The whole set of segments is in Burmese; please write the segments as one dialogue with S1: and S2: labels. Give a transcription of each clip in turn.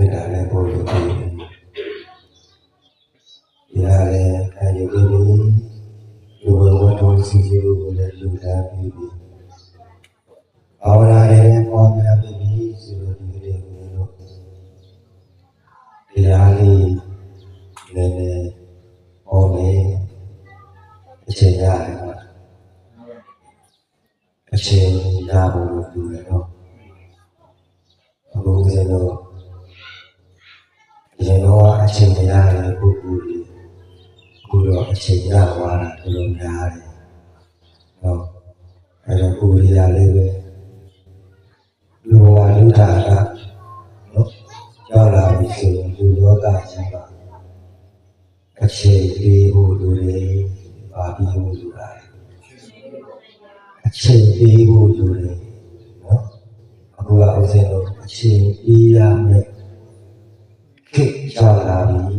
S1: là lên bộ được thì là lên cái gì đi dù có thôi xin dù là dù là đi ở đây lên con là đi dù đi đi đi là đi lên ôm ấy chơi ra chơi ra bộ được rồi đó bố giờ nó chơi ra là cô đó chơi ra qua là tôi làm ra đấy đó hay là cô đi ra đây về lưu qua lưu thả ra nó cho là bị sự lưu đó cả chứ mà chơi đi bộ đồ đấy và đi bộ đồ lại chơi đi bộ đồ đấy đó cô bảo giờ chơi đi làm đấy khi cho là bị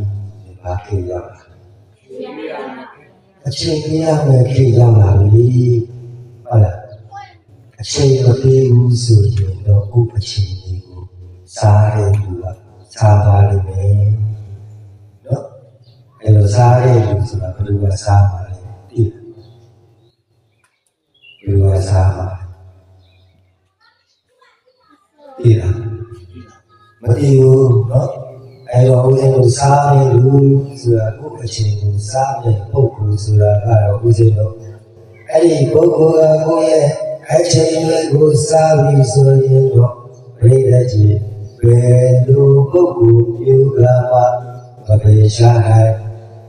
S1: và khi làm chơi đi làm đấy khi làm bị là chơi ở đây u rồi đó u phải chơi đi u xa đây u xa vào đây này đó cái đó xa đây u rồi là cái đó xa vào đây đi cái đó xa vào đi là mà đi u đó cái đó u rồi xa đây u rồi là u phải chơi u xa đây u rồi là cái đó u rồi đó cái gì cô ấy ai chơi với cô xa vì rồi đó bây giờ chỉ về đâu có cùng yêu cả mà về xa này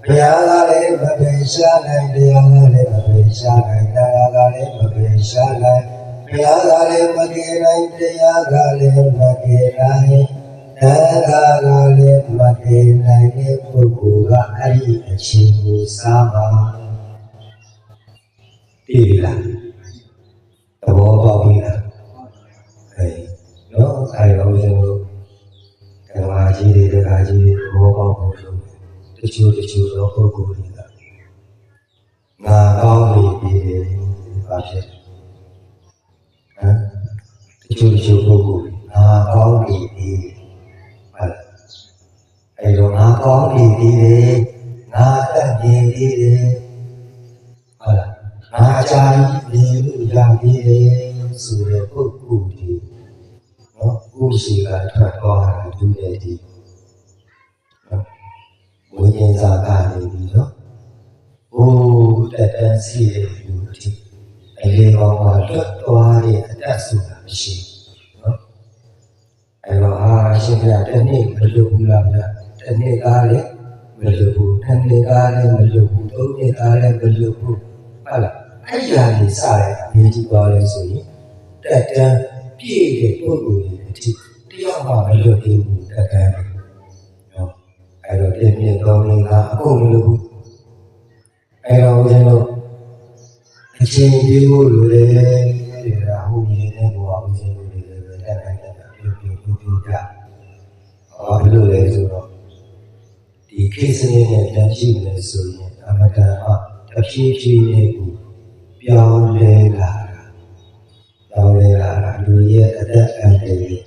S1: bây giờ lại mà về xa này bây giờ lại mà về xa này mà về xa này bây giờ lại mà về này bây giờ lại mà về này mà về này cô ai chơi cô xa mà đi là tao bỏ đi là nó ai đâu rồi cái mà chỉ để được cái gì bỏ rồi tôi chưa đó có cố đi là ngà con đi vào chuyện tôi chưa có cố ngà con đi ai đâu ngà con đi ngà tân đi ngà trai đi ra đi rồi cố đi nó cố gì cả thoát qua là đúng đấy thì mỗi ngày ra cả đi đó ô đã xí đủ thì anh lên vào rất toa để đã xuống làm gì đó anh bảo xem là cái này mình được làm là cái này cả đấy mình được cái này cả đấy mình được tốt này cả đấy mình được là ai là gì sai thì chỉ có là gì để biết cái cuộc đời thì điều mà mình được thì cái ai đó thêm nhiều câu nên là không được ai đó thế nào cái chuyện đi mua rồi để là hôm nay này của ông gì để cái này điều cả ở đây là rồi thì khi sinh nhật là chỉ là rồi mà ta chỉ này của biểu lệ là đối với tất cả cái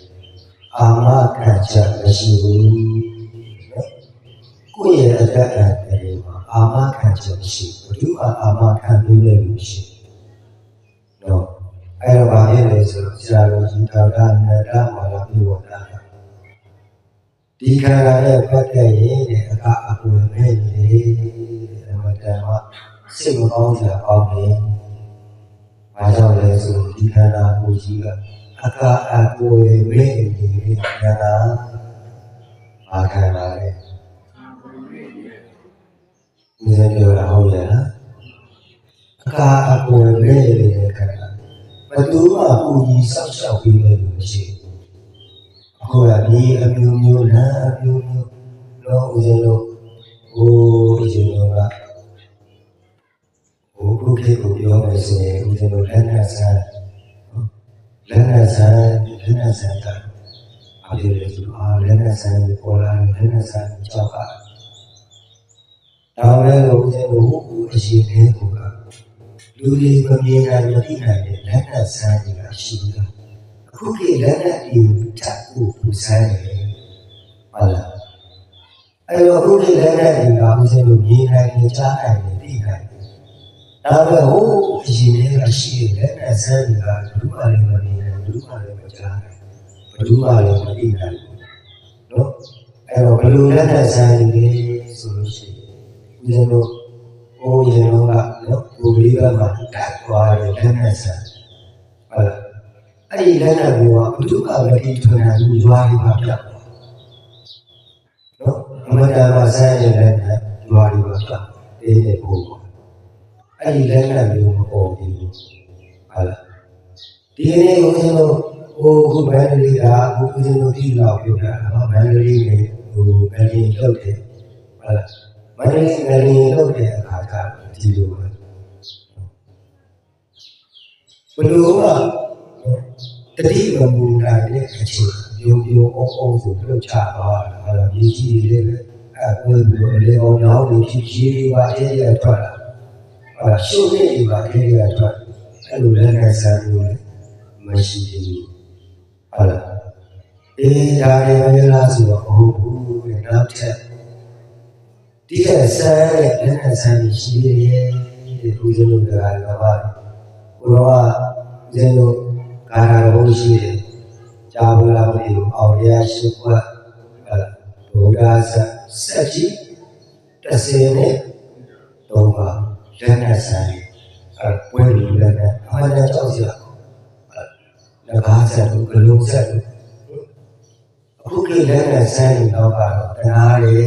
S1: ama cảnh trạng là gì cô ấy tất cả cái mà ama cảnh trạng gì đối với ama cảnh đối với gì đó ai là bao nhiêu người ra rồi chúng ta đang mà làm như vậy đó đi khai ra để phát cái để các anh em để mà sinh con là con này mà sau này rồi đi khai ra cô chỉ là các cô em đi khai ra mà khai ra đấy như thế điều là không vậy đó các cô em đi khai ra và tú mà cô gì sau khi mình gì cô là đi âm yêu nó ujian là cô khi cô yêu người sẽ ujian là san ta ở đây là san cô là san cho cả đó là ujian ujian thế của cả đối với con người này nó thế này là san thì là chỉ là cô kia là điều chặt của sai này ခုဒီလက်နဲ့ဒီကဦးဇင်းတို့မြင်နိုင်နေကြားနိုင်နေသိနိုင်ဒါပဲဟိုအရင်ကရှိတဲ့လက်နဲ့ဆန်းတွေကဘူးမှလည်းမမြင်နိုင်ဘူးမှလည်းမကြားနိုင်ဘူးမှလည်းမသိနိုင်ဘူးနော်အဲ့တော့ဘယ်လိုလက်နဲ့ဆန်းတွေဆိုလို့ရှိရင်ဦးဇင်းတို့ဟိုရင်တော့ကနော်ဘူလီကမှတတ်သွားတယ်လက်နဲ့ဆန်းဟုတ်လားအဲ့ဒီလက်နဲ့ပြောဘုဒ္ဓဘာသာတိထွန်းတာလူရွာတွေမှာပြတ်နော်အမှန်တရားဆန်းရဲ့လက်နဲ့ရွာတွေမှာပြတ်အေးတဲ့ပုံပေါ့အဲ့ဒီလက်နဲ့မျိုးမပေါ်ဘူးဟုတ်လားဒီနေ့ဦးဇင်းတို့ဟိုခုမန္တလေးကအခုဦးဇင်းတို့ဒီလောက်ပြောတာနော်မန္တလေးနေဟိုမန္တလေးလောက်တယ်ဟုတ်လားမန္တလေးလောက်တဲ့အခါကဒီလိုပဲဘလို့ကတတိမမူလာတဲ့အချိန်ပြုံအောင်ဆိုပြုတ်ချသွားတာဟုတ်လားဒီကြီးလေးပဲအခုလိုလေအောင်နောက်လို့ဖြစ်ရေးပါအေးရထွက်လာဟုတ်လားရှုပ်နေပါအေးရထွက်အဲ့လိုလည်းနဲ့ဆန်းလို့မရှိဘူးဟုတ်လားအေးဒါတွေပဲလားဆိုတော့ဟုတ်ဘူးတဲ့နောက်ထပ်ဒီကဆန်းရဲ့လက်နဲ့ဆန်းရှိရဲ့ဒီဦးဇင်းတို့ကလည်းပါဘုရားဦးဇင်းတို့ကာရာဘုရှိတယ်ကြာဘူးလားမသိဘူးအောင်ရရှိခွတ်ဘုရားဆက်ကြီး30နဲ့3ပါလက်နဲ့ဆန်းပွဲလူလက်နဲ့အမှန်တရားကြောက်စရာလက်ကားဆက်လို့ဂလုံးဆက်လို့အခုကိလက်နဲ့ဆန်းရင်တော့ကတော့တရားတွေ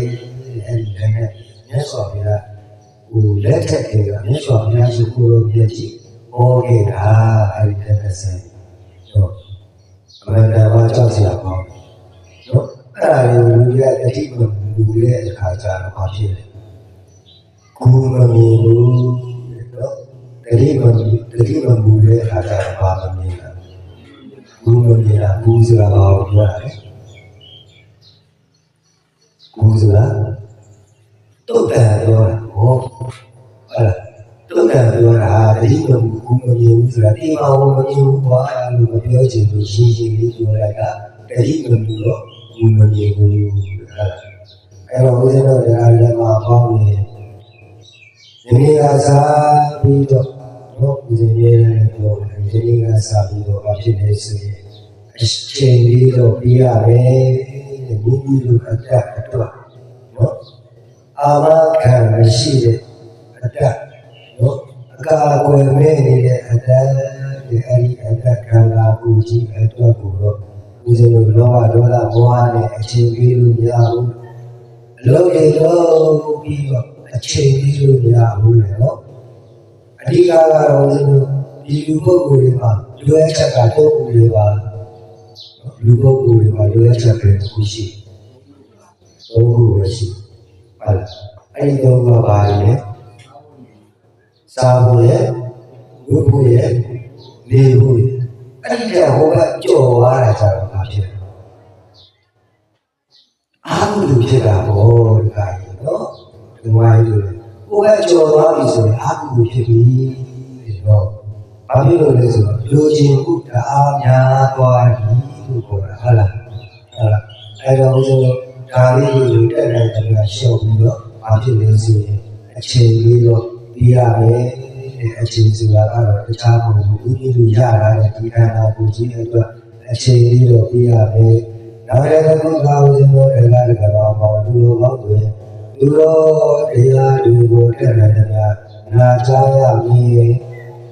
S1: အဲ့ဒီလက်နဲ့မြတ်စွာဘုရားဟိုလက်ထက်ကမြတ်စွာဘုရားရှိခိုးလို့ပြည့်ကြည့်ဟောခဲ့တာအဲ့ဒီလက်နဲ့ဆန်းတော့အမှန်တရားကြောက်စရာပေါ့နော်အဲ့ဒါလေးလူရဲ့အတိမလူရဲ့အခါကျတော့ဘာဖြစ်လဲကိုယ်မမြင်ဘူးနော်တတိမမူတဲ့အခါကျတော့ဘာမမြင်တာကိုယ်မမြင်တာကိုယ်ဆိုတာဘာကိုပြောတာလဲကိုယ်ဆိုတာတုတ်တန်ပြောတာဟောအဲ့ဒါတုတ်တန်ပြောတာတတိမမူကိုယ်မမြင်ဘူးဆိုတာဒီမှာမမြင်ဘူးဘာလို့မပြောချင်လို့ရှင်းလေးပြောလိုက်ကတတိမမူတော့ကိုယ်မမြင်ဘူးအဲ့တော့ဦးဇင်းတို့တရားလည်းမှာပေါင်းနေဒီနေ့ကစားပြီးတော့တော့ဦးဇင်းရဲ့ပြောတယ်ဒီနေ့ကစားပြီးတော့ဘာဖြစ်လဲဆိုရင်အချိန်လေးတော့ပြရမယ်တဲ့မိမိတို့အတ္တအတွက်နော်အာမခံမရှိတဲ့အတ္တနော်အကာအကွယ်မဲ့နေတဲ့အတ္တဒီအဲ့ဒီအတ္တခံလာကိုကြီးအတွက်ကိုတော့ဦးဇင်းတို့လောဘဒေါသမောဟနဲ့အချိန်ပေးလို့မရဘူးအလုံးတွေတော့ပြီးတော့အချိန်ပေးလို့မရဘူးလေနော်အဓိကကတော့ဦးဇင်းတို့ဒီလူပုဂ္ဂိုလ်တွေမှာလွယ်ချက်ကတော့ဦးတွေပါလူပုဂ္ဂိုလ်တွေမှာလွယ်ချက်ပဲခုရှိသုံးခုပဲရှိဟုတ်လားအဲ့ဒီတော့ဘာလဲစားဖို့ရဲ့ဝတ်ဖို့ရဲ့နေဖို့အဲ့ဒီကဟိုကကြော်သွားတာကြတော့ဘာဖြစ်လဲအားမလို့ဖြစ်တာပေါ့ဒီကကြီးနော်ဒီဝိုင်းလို့ဟိုကကြော်သွားပြီဆိုရင်အားမလို့ဖြစ်ပြီတော့ဘာဖြစ်လို့လဲဆိုတော့လူချင်းဥဒ္ဒါအားများသွားပြီလို့ခေါ်တာဟုတ်လားအဲ့တော့ဦးဇင်းတို့ဒါလေးကိုလူတက်နိုင်တယ်ကရှော့ပြီးတော့ဘာဖြစ်လဲဆိုရင်အချိန်လေးတော့ပြီးရမယ်အချိန်ဆိုတာကတော့တခြားမဟုတ်ဘူးဒီလိုရတာတဲ့ဒီခန္ဓာကိုယ်ကြီးအတွက်အချိန်လေးတော့ပြီးရမယ်နောက်တစ်ခုကဦးဇင်းတို့တရားတွေကဘာပေါ့လူလိုပေါ့တွင်လူလိုတရားတွေကိုတက်နိုင်တယ်များနာကြားရမည်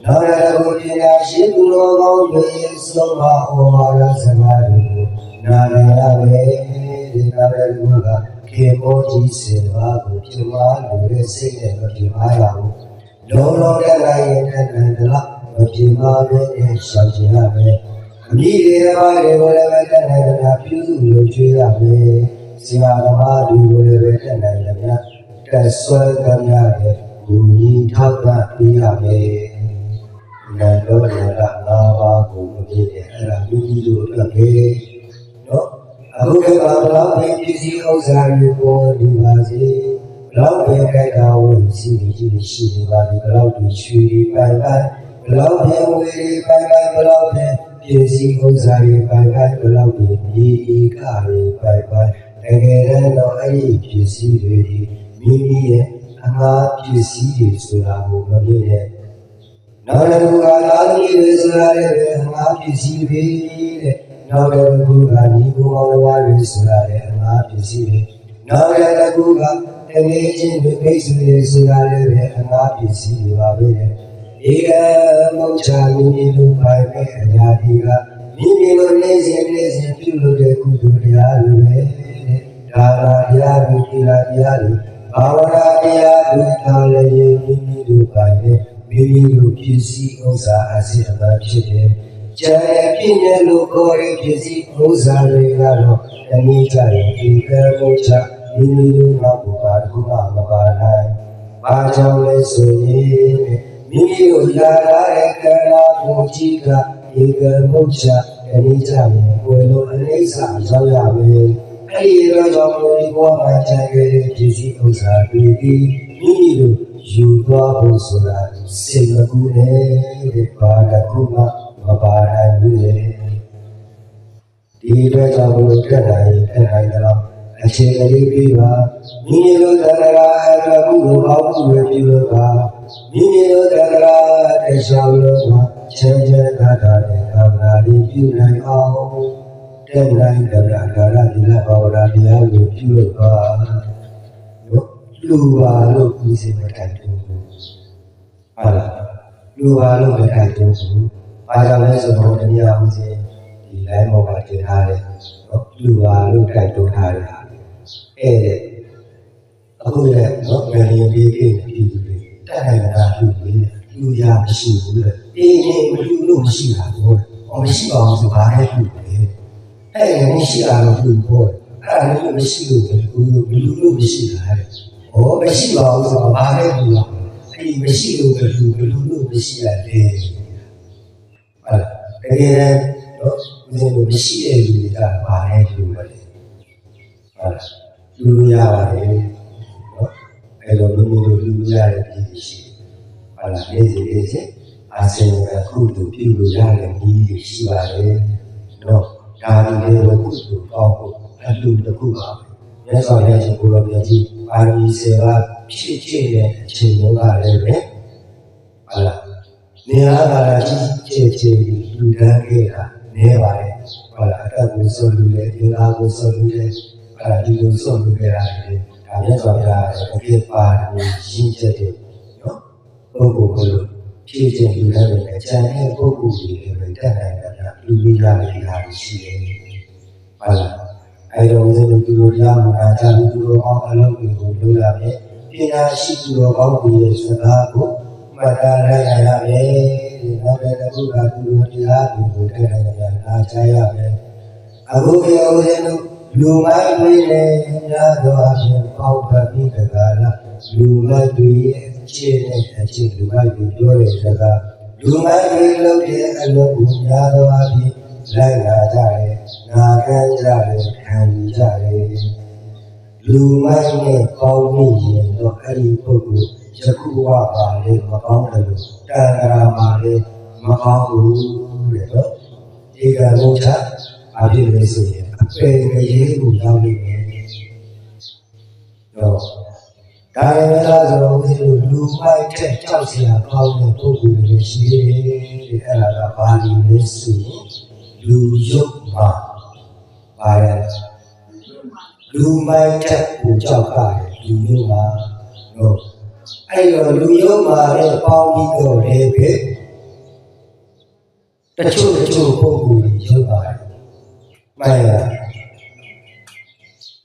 S1: နောက်တစ်ခုပညာရှိလူလိုပေါ့တွင်ဆုံးမဩဝါဒစကားတွေကိုနာရရမယ်ဒီနောက်တစ်ခုကခေဘောကြီးစေပါကိုပြမလို့တဲ့စိတ်နဲ့မပြမရဘူးလုံးလုံးတဲ့လိုက်ရင်တဲ့လားမပြမလို့တဲ့ရှောင်ကြရမယ်အမိတွေဘာတွေကိုလည်းပဲတဲ့တာပြုစုလို့ကျွေးရမယ်ဆရာသမားတွေကိုလည်းပဲတဲ့တယ်များတက်ဆွဲကြရတယ်ဘူကြီးထောက်တာပြရမယ်နန္ဒောရက၅ပါးကိုမပြည့်တဲ့အဲ့ဒါလူကြီးတို့အတွက်ပဲနော်အခုကဘာလို့ပစ္စည်းဥစ္စာတွေပေါ်ဒီပါစေဘလောက်ပဲခိုက်တာဝင်စီကြီးရှိနေပါဒီဘလောက်ဒီရွှေပိုင်ပိုင်ဘလောက်ပဲဝေပိုင်ပိုင်ဘလောက်ပဲပစ္စည်းဥစ္စာတွေပိုင်ပိုင်ဘလောက်ဒီမြေဧကတွေပိုင်ပိုင်တကယ်တော့ အဲ့ဒီပစ္စည်းတွေမိမိရဲ့အငှားပစ္စည်းတွေဆိုတာကိုမပြည့်တဲ့နောက်တစ်ခုကသာသမီတွေဆိုတာလည်းအငှားပစ္စည်းတွေတဲ့နောက်တစ်ခုကညီကိုမောင်နှမတွေဆိုတာလည်းအငှားပစ္စည်းတွေနောက်တစ်ခုကတကယ်ချင်းတွေမိတ်ဆွေတွေဆိုတာလည်းအငှားပစ္စည်းတွေပါပဲတဲ့ဧကမုတ်ချမိမိလိုပိုင်တဲ့အရာတွေကမိမိလိုနေစဉ်ပြုလုပ်တဲ့ကုသိုလ်တရားတွေပဲဒါနတရားတွေသီလတရားတွေဘာဝနာတရားတွေထားလည်းမိမိလိုပိုင်တဲ့မိမိလိုပစ္စည်းဥစ္စာအစစ်အမှန်ဖြစ်တယ်။ကျန်တဲ့ပြည့်တဲ့လူကိုယ်ရဲ့ပစ္စည်းဥစ္စာတွေကတော့အနည်းကြရင်ဧကမုတ်ချမိမိလိုငါ့ကိုပါတခုမှမပါနိုင်။ဘာကြောင့်လဲဆိုရင်မိမိတို့ရလာတဲ့ကံလာကိုကြည့်ကဧကမုတ်ချအနည်းကြရင်ကိုယ်လိုအနိစ္စရောက်ရမယ်။အဲ့ဒီတော့ကြောင့်ဒီဘဝမှာကျန်ခဲ့တဲ့ပစ္စည်းဥစ္စာတွေဒီမိမိတို့ယူသွားဖို့ဆိုတာစိတ်မကူနဲ့တဲ့ဘာတခုမှမပါနိုင်ဘူးလေဒီအတွက်ကြောင့်ဘုရားတက်တော့အခြေအလေးပြီးပါမိမိတို့တရားအတ္တဘုရားအောက်ကိုပြုလို့ပါမိမိတို့တရားတရားလို့ပါချမ်းသာတာတဲ့ကာမရာလေးပြုနိုင်အောင်တက်နိုင်တရားကာရဒီလဘာဝရာတရားကိုပြုလို့ပါလူပါလို့ဦးစင်မထိုင်ဘူးဟုတ်လားလူပါလို့မထိုင်ဘူးဘာကြောင့်လဲဆိုတော့တရားဦးစင်ဒီ line ပေါ်မှာတင်ထားတယ်နော်လူပါလို့ထိုင်တုံးထားတယ်အဲ့တဲ့အခုလည်းနော်ငလျင်ပြီးပြည်သူတွေတက်နိုင်တာလူရမရှိဘူးလေအေးအေးမလူလို့မရှိတာဘောမရှိပါဘူးဆိုဘာလဲလူလေအဲ့ဒါမရှိတာလို့လူဘောအဲ့ဒါလည်းမရှိလို့လူလို့မရှိတာလေဟောမရှိပါဘူးဆိုတော့ဘာလဲလူလားအဲ့ဒီမရှိလို့လူလို့မရှိရတယ်အဲ့တကယ်တော့ဦးဇင်းတို့မရှိတဲ့လူတွေကဘာလဲလူပဲလေဟုတ်လူရပါတယ်နော်အဲ့တော့မိမိတို့လူရတဲ့ပြည်ရှိဟုတ်လားလေးစီအာဆင်ကကုသိုလ်ပြုလို့ရတဲ့ပြည်ရှိပါတယ်နော်ဒါဒီလေးကိုကုသိုလ်ကောင်းဖို့အလှူတစ်ခုပါမြတ်စွာဘုရားရှင်ကိုရောမြတ်ကြီးပါရမီ7ပါးဖြည့်တဲ့အချိန်တုန်းကလည်းပဲဟုတ်လားနေရာကလည်းချေလူတန်းခဲ့တာနေပါတယ်ဟုတ်လားအတ္တကိုဆွလူလေဒီအားကိုဆွလူလေဒီလိုဆွလူခဲ့တာလေဒါမြတ်စွာဘုရားရဲ့အပြည့်ပါရမီရှင်းချက်တွေနော်ပုဂ္ဂိုလ်ကိုဖြည့်ခြင်းလူတန်းတွေကျန်တဲ့ပုဂ္ဂိုလ်တွေလည်းတက်နိုင်တာလူကြီးရတဲ့ဟာရှိတယ်ဟုတ်လားအဲ့တော့ဦးဇင်းတို့သူတို့ကြားမှာအာသူတို့အောင်အလုပ်တွေကိုလုပ်ရမယ်ပညာရှိသူတို့ကောင်းပြီးရဲ့စကားကိုမှတ်သားလိုက်ရမယ်ဒီနောက်တဲ့ခုကသူတို့တရားတွေကိုထည့်နိုင်ကြတာကြားရမယ်အခုပြောဦးဇင်းတို့လူမိုက်တွေနဲ့များသောအဖြစ်ပေါက်ပတ်ပြီးတကားလားလူမိုက်တွေရဲ့အခြေနဲ့အခြေလူမိုက်တွေပြောတဲ့စကားလူမိုက်တွေလုပ်တဲ့အလုပ်ကိုများသောအဖြစ်လိုက်လာကြတယ်နာခံကြတယ်ခံကြတယ်လူမိုက်နဲ့ပေါင်းမိရင်တော့အဲ့ဒီပုဂ္ဂိုလ်ယခုဘဝပါလေမကောင်းတယ်လို့တန်ခါမှာလေမကောင်းဘူးတဲ့နော်ဒီကဘုရားအဖြစ်လို့ဆိုရင်အပေရေးကိုရောက်နေတယ်နော်ဒါလည်းလားဆိုတော့ဒီလူမိုက်တဲ့ကြောက်စရာကောင်းတဲ့ပုဂ္ဂိုလ်တွေရှိတယ်တဲ့အဲ့ဒါကဘာလို့လဲဆိုရင်လူရုပ်မှာပါတယ်လူမိုက်တဲ့ကိုကြောက်ရတယ်လူရုပ်မှာနော်အဲ့တော့လူရုပ်မှာလည်းပေါင်းပြီးတော့လည်းပဲတချို့ပုဂ္ဂိုလ်တွေရုပ်ပါတယ်မှန်လား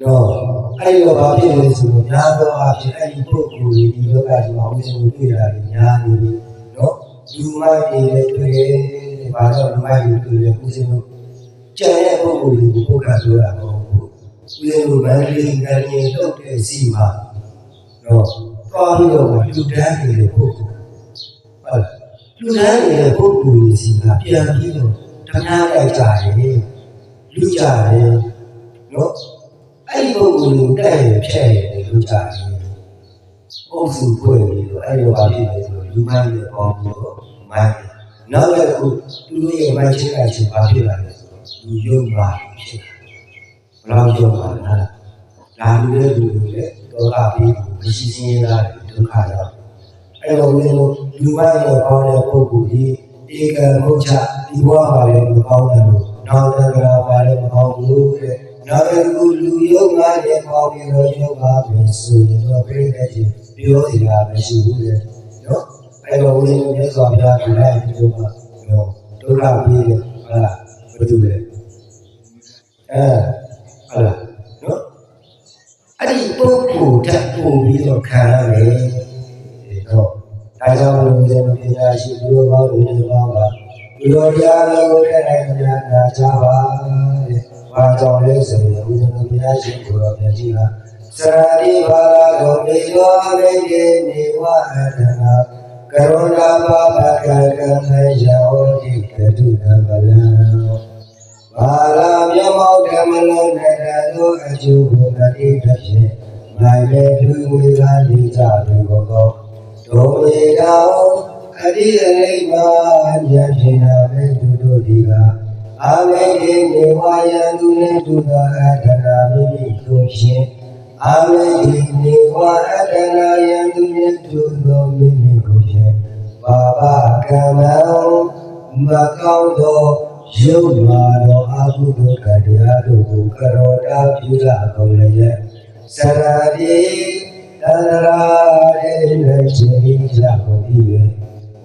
S1: တော့အဲ့တော့ဘာဖြစ်လဲဆိုတော့များသောအားဖြင့်အဲ့ဒီပုဂ္ဂိုလ်တွေဒီလောကကြီးမှာဦးဇင်းတို့တွေ့တာတွေများနေပြီနော်လူမိုက်တွေလည်းတွေ့တယ်ဘာလို့လူမိုက်တွေတွေ့လဲဦးဇင်းတို့ကျန်တဲ့ပုဂ္ဂိုလ်တွေကိုပုဂ္ဂိုလ်ပြောတာမဟုတ်ဘူးဦးဇင်းတို့မန္တလေးငန်းရင်ထုတ်တဲ့စီမှာနော်သွားပြီးတော့လူတန်းနေတဲ့ပုဂ္ဂိုလ်ဟုတ်လူတန်းနေတဲ့ပုဂ္ဂိုလ်ကြီးစီကပြန်ပြီးတော့ဓမ္မတိုက်ကြတယ်လူကြတယ်နော်အဲ့ဒီပုဂ္ဂိုလ်ကိုတဲ့ရဖြဲ့ရတယ်လူကြတယ်အုပ်စုဖွဲ့ပြီးတော့အဲ့လိုပါဖြစ်နေဆိုလူမိုင်းတွေပေါင်းပြီးတော့မိုင်းနောက်လည်းအခုသူတို့ရဲ့မိုင်းချင်းအချင်းပါဖြစ်လာတယ်ဆိုတော့လူယုံပါဖြစ်တာဘယ်လောက်ယုံပါလား လာလူတွေတော့ပြီးမရှိစင်းလာဒုက္ခရောက်အဲ့တော့ဦးဇင်းတို့လူမိုက်ရဲ့ကောင်းတဲ့ပုဂ္ဂိုလ်ဒီဧကမုတ်ချဒီဘဝမှာလည်းမကောင်းတယ်လို့နောက်တကရာပါလည်းမကောင်းဘူးတဲ့နောက်တစ်ခုလူယုံငါရဲ့ပေါင်းပြီးတော့ယုံပါမယ်ဆိုရင်တော့ပြိတ္တကြီးပြောစရာမရှိဘူးတဲ့နော်အဲ့တော့ဦးဇင်းတို့မြတ်စွာဘုရားဒီလိုက်ဒီလိုမှနော်ဒုက္ခပြီးတယ်ဟုတ်လားဘာလို့လဲဟုတ်လားနော်အဲ့ဒီပုဂ္ဂိုလ်တက်ပုံပြီးတော့ခံရမယ်တော့ဒါကြောင့်ဦးဇင်းတို့ပညာရှိသူတော်ကောင်းတွေပါပါဒီလိုတရားတော်ကိုတဲ့နိုင်များနာကြပါတဲ့ဘာကြောင့်လဲဆိုရင်ဦးဇင်းတို့ပညာရှိသူတော်မြတ်ကြီးကစရတိဘာလာကိုမေသောအမိတ်နေဝအတနာကရုဏာပါပကကမေယောတိကတုကပလံဘာလာမြတ်မောဓမ္မလုံးနဲ့တို့အကျိုးကိုတတိတစ်ဖြင့်နိုင်တဲ့လူဝေလာနေကြတယ်ဘောကောဒုမေတောအတိအလိမ္မာဉာဏ်ဖြင့်နာပဲသူတို့ဒီကအမိတ်ဒီနေဝယံသူနဲ့သူသောအတ္တနာမိမိတို့ဖြင့်အမိတ်ဒီနေဝအတ္တနာယံသူနဲ့သူသောမိမိတို့ဖြင့်ဘာဘကံမမကောင်းသောယုတ်မာသောအကုသိုလ်ကတရားတို့ကိုကရောတာပြုကြကုန်လည်းစရတိတန္တရာရေနဲ့ခြင်းကြကုန်ပြီ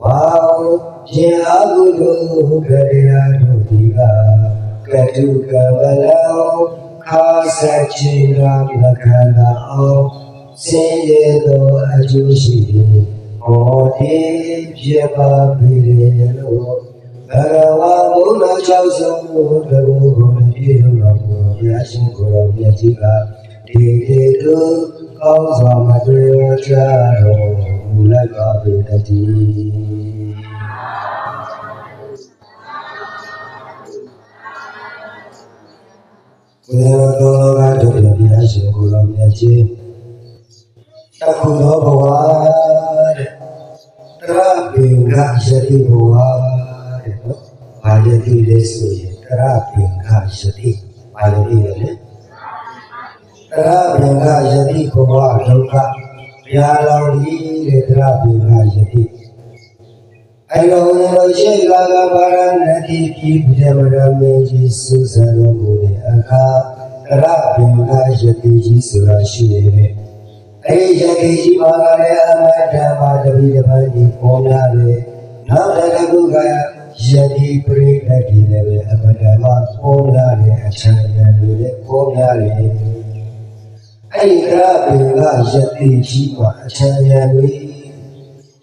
S1: ဝါခြင်းအကုသိုလ်ကတရားတို့ဒီကတုကဗလောခါဆက်ခြင်းကမခန္ဓာအောင်စင်ရသောအကျိုးရှိသည်ဟောတိဖြစ်ပါပြီလို့ဘဂဝါဘုရား၆ဆုံးဘုရားကိုပြည့်စုံတော်မူဘုရားရှင်ကိုယ်တော်မြတ်ကြီးကဒီတုကောင်းစွာမတွေ့ကြတော်မူလိုက်ပါပေတည်းဘုရားတော်ကတို့ဘုရားရှင်ကိုယ်တော်မြတ်ကြီးတခုသောဘဝတဲ့တရပိင္ဂယတိဘဝဘာယတိလဲဆိုရင်တရပိင္ဂယတိဘာယတိလဲတရပိင္ဂယတိဘဝဒုက္ခဘုရားတော်ကြီးတဲ့တရပိင္ဂယတိအဲ့တော့ရှိလာကဘာရဏတိပြည်ဗုဒ္ဓမရမေကြီးစုစံတော်မူတဲ့အခါတရပိင္ဂယတိကြီးဆိုတာရှိတယ်အဲ့ဒီယတိကြီးပါကလည်းအမတ္တပါတပိတပန်ဒီပေါ်လာတယ်နောက်တစ်ခုကယတိပရိသတ်ဒီလည်းအမတ္တပါပေါ်လာတဲ့အချမ်းရံတွေလည်းပေါ်လာတယ်အဲ့ဒီကပိင္ဂယတိကြီးမှာအချမ်းရံတွေ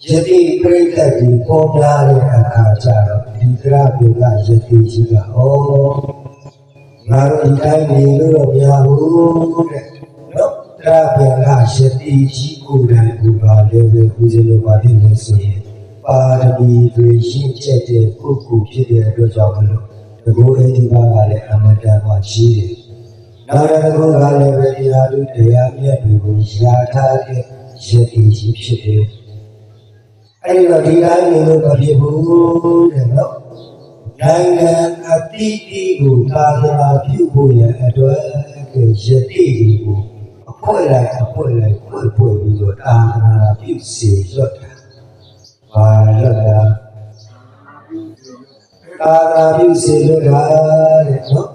S1: ယတိပရိသတ်ဒီပေါ်လာတဲ့အခါကျတော့ဒီကပိင္ဂယတိကြီးကငါတို့ဒီတိုင်းနေလို့တော့မရဘူးတဲ့နော်တရပိင္ဂယတိကြီးကိုယ်တိုင်ကိုယ်ပါလည်းပဲဦးဇင်းတို့ပါပြီလို့ဆိုရင်ပါရမီတွေရှင်းချက်တဲ့ပုဂ္ဂိုလ်ဖြစ်တဲ့အတွက်ကြောင့်မလို့ဒီကိုယ်အဒီပါကလည်းအမတန်မှကြီးတယ်။နောက်တစ်ခုကလည်းပဲတရားတို့တရားမြတ်တွေကိုရှားထားတဲ့ယတိကြီးဖြစ်တယ်။အဲဒီတော့ဒီတိုင်းလို့မဖြစ်ဘူးတဲ့နော်။နိုင်ငံအတိအကိုသာသနာပြုဖို့ရအတွက်ယတိကိုအဖွဲ့လိုက်ဖွဲ့ပြီးတော့သာသနာပြုစေလွတ်တာဘာလွတ်တာသာသနာပြုစေလွတ်တာတဲ့နော်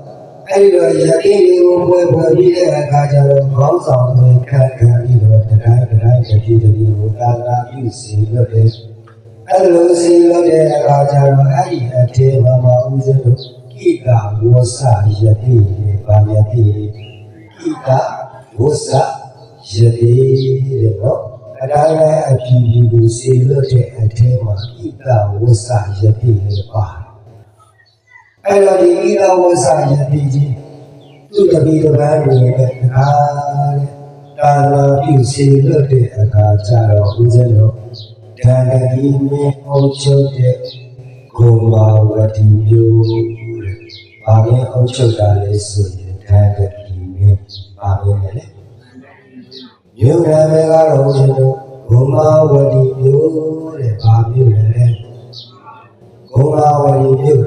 S1: အဲ့ဒီတော့ယတိကိုဖွဲ့ပြီးတဲ့အခါကျတော့ခေါင်းဆောင်တွေခန့်ပြီးတော့တိုင်းတတိကိုသာသနာပြုစေလွတ်တယ်အဲ့လိုစေလွတ်တဲ့အခါကျတော့အဲ့ဒီအထေမှာဦးဇင်းတို့ကိကဝေါစယတိဘာယတိကိကဝေါစယတိတဲ့နော်အတိုင်းလည်းအဖြစ်ကိုစေလွတ်တဲ့အထဲမှာဣဒဝဆယတိလည်းပါအဲ့တော့ဒီဣဒဝဆယတိကြီးသူ့တပည့်တော်တွေနဲ့အခါတဲ့တာနာပြုစေလွတ်တဲ့အခါကျတော့ဦးဇင်းတို့ဒါနတိမင်းအောင်ချုပ်တဲ့ဂုံမာဝတိမျိုးတဲ့ဘာလဲအောင်ချုပ်တာလဲဆိုရင်ဒါနတိမင်းဘာလဲလဲမြို့နာမည်ကတော့ဦးဇင်းတို့ဂုံမာဝတိမြို့တဲ့ဘာမြို့လဲဂုံမာဝတိမြို့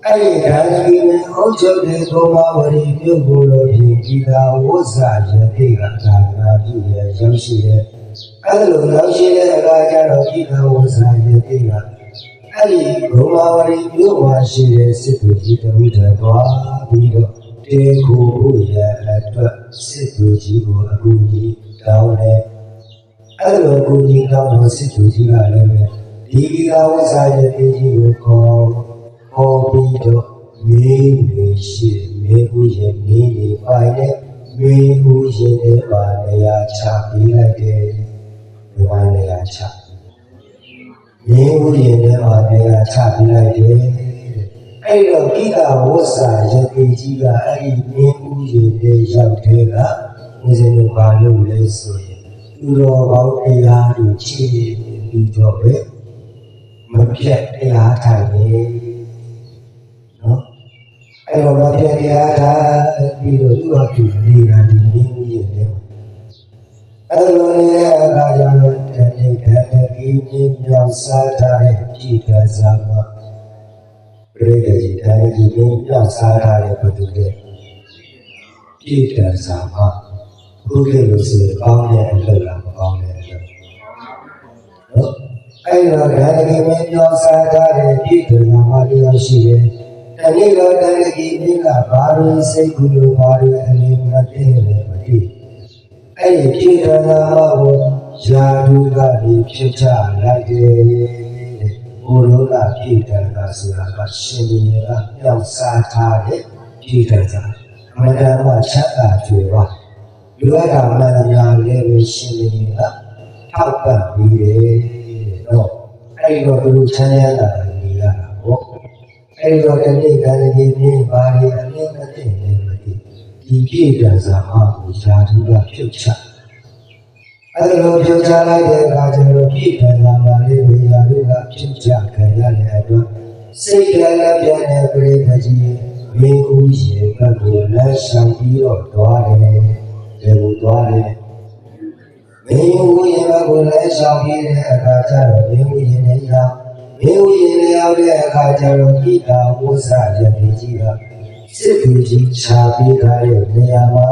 S1: အဲ့ဒီဒါနမီမင်းအုပ်ချုပ်တဲ့ဘုံမဝရီမြို့ကိုလို့ဖြင့်ဒီသာဝဇ္ဇယတိကသာနာပြုရရောက်ရှိတဲ့အဲ့လိုရောက်ရှိတဲ့အခါကျတော့ဒီသာဝဇ္ဇယတိကအဲ့ဒီဘုံမဝရီမြို့မှာရှိတဲ့စစ်သူကြီးတို့တွေသွားပြီးတော့တေကိုဖို့ရအတွက်စစ်သူကြီးကိုအကူကြီးတောင်းတယ်အဲ့လိုအကူကြီးတောင်းတော့စစ်သူကြီးကလည်းဒီသာဝဇ္ဇယတိကြီးကိုဟောပြီးတော့မင်းတွေရှိမင်းဦးရဲ့မင်းတွေပိုင်တဲ့မင်းဦးရဲ့တဲ့ပါနေရာချပေးလိုက်တယ်ဒီပိုင်းနေရာချမင်းဦးရဲ့တဲ့ပါနေရာချပေးလိုက်တယ်အဲ့တော့ကိတာဝဇ္ဇယတိကြီးကအဲ့ဒီမင်းဦးရဲ့တဲ့ရောက်တဲ့ကဦးဇင်းတို့ဘာလို့လဲဆိုရင်သူတော်ကောင်းတရားတွေချီးပြီးတော့ပဲမပြတ်တရားထိုင်နေအဲ့တော့မပြတ်တရားထားပြီးတော့သူ့အတူနေတာဒီမင်းကြီးရဲ့အဲ့လိုနေတဲ့အခါကျတော့တဏှိကတိမြင်းမြောက်စားထားတဲ့ကြည်ကစားမှာပရိသေကြီးဒါလည်းဒီမြင်းမြောက်စားထားတဲ့ဘုသူတွေကြည်ကစားမှာဘုရားလို့ဆိုကောင်းတဲ့အလုပ်လားမကောင်းတဲ့အလုပ်နော်အဲ့တော့ဒါလည်းမြင်းမြောက်စားထားတဲ့ကြည်ကစားမှာတရားရှိတယ်တဏှိတော်တဏှိကြီးမိကဘာလို့စိတ်ကူးလို့ဘာလို့အလင်းမသိလဲမသိအဲ့ဒီပြေတနာကိုယာတုကနေဖြစ်ချလိုက်တယ်တဲ့ဘုရောကပြေတနာဆိုတာကရှင်ဘုရားကမြောက်စားထားတဲ့ပြေတနာအမှန်တမ်းချက်တာကြွယ်ပါလူရတာမှန်တရားလည်းပဲရှင်ဘုရားထောက်ပံ့ပြီးတယ်တော့အဲ့တော့ဘုလိုချမ်းရတာနေရတာပေါ့အဲ့တော့တနေ့ကလည်းဒီဘာတွေအမြင်မသိနေမသိဒီပြည့်တဇာမကိုယာတုကဖြုတ်ချအဲ့လိုဖြုတ်ချလိုက်တဲ့အခါကျတော့ပြည့်တဇာမလေးကိုယာတုကဖြုတ်ချခံရတဲ့အတွက်စိတ်ကလည်းပြန်နေပြိတ္တိမင်းဦးရေဘက်ကိုလက်ဆောင်ပြီးတော့သွားတယ်ဒီလိုသွားတယ်မင်းဦးရေဘက်ကိုလက်ဆောင်ပြီးတဲ့အခါကျတော့မင်းဦးရေနဲ့ရောက်မင်းဦးရေနဲ့ရောက်တဲ့အခါကျတော့ဣတာဝဇ္ဇယတိကြီးကစစ်သူကြီးခြာပေးထားတဲ့နေရာမှာ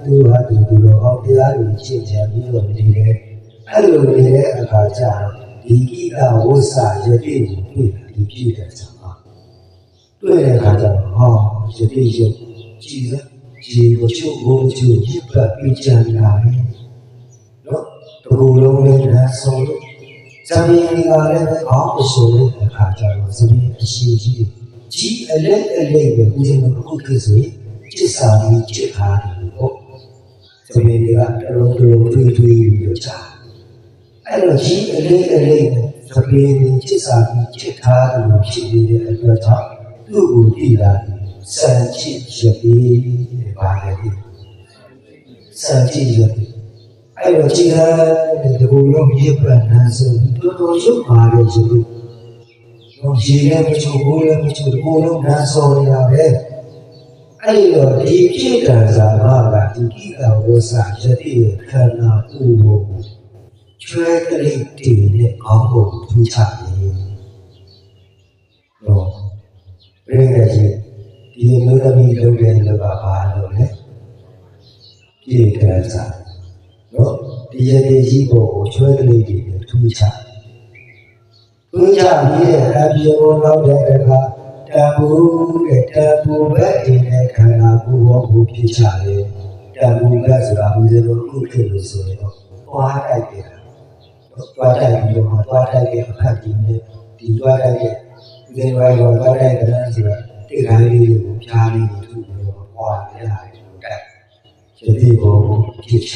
S1: သူဟာသူတော်အောင်တရားကိုရှင်းချပြီးတော့နေတယ်အဲ့လိုနေတဲ့အခါကျတော့ဒီဣတာဝဇ္ဇယတိကိုတွေ့ဒီပြည့်တဲ့ဆောင်ပါတွေ့တဲ့အခါကျတော့ဟောယတိရုပ်ကြည်စရေကိုချုပ်ဖို့ကျရစ်ပတ်ပြီးကြံလာတယ်နော်တကူလုံးလေးနဲ့ဆုံးလို့ဇမင်းကလည်းအောင်းဆိုတဲ့အခါကျတော့ဇမင်းအရှိကြီးအလက်ပဲဦးဇင်းတို့အခုခေတ်ဆိုရင်จิตစာပြီးจิตထားတယ်ပေါ့ဇမင်းကတလုံးတွေးပြီးတော့ကြာအဲ့လိုကြီးအလက်ဇမင်းจิตစာပြီးจิตထားတယ်လို့ဖြစ်နေတဲ့အတွက်ကြောင့်သူ့ကိုကြည့်လာတယ်စံကြည့်ရပြီးပါလေစံကြည့်ရပြီးအဲ့တော့ကြည်တဲ့ဒီလိုလုံးရပတ်နေဆိုတော်တော်ရုပ်ပါလေဆိုလို့ရေလည်းမချိုးဘူးလည်းမချိုးဒီလိုလုံးနားစော်နေတာပဲအဲ့တော့ဒီပြည့်တန်စာကဒီကိတာဝဇ္ဇယတိရဲ့ခန္ဓာဥပ္ပိုလ်ကျွဲကလေးတည်နဲ့ကောင်းဖို့ထူးခြားတယ်တော့ပြည့်တဲ့ဒီမျိုးသမီးလုပ်တဲ့လောကဘာလို့လဲပြည့်တန်စာနော်ဒီရည်ကြီးကိုကျွဲကလေးတွေထူးခြားပြီးတဲ့အပြေကိုလောက်တဲ့အခါတံပူပဲအင်းနဲ့ခန္ဓာကိုယ်ဘောကိုဖြစ်ချတယ်တံပူကဆိုတာဦးဇင်းတို့ခုခေတ်လို့ဆိုရင်တော့သွားတိုက်တယ်သွားတိုက်ပြီးတော့သွားတိုက်တဲ့အခါကြီးနဲ့ဒီသွားတိုက်တဲ့ဦးဇင်းတို့ရောသွားတိုက်တဲ့ဆိုတာတိတ်ခိုင်းလေးကိုဖြားလေးကိုထုပြီးတော့ပွားရတယ်တိုက်ရည်ဘောကိုဖြစ်ချ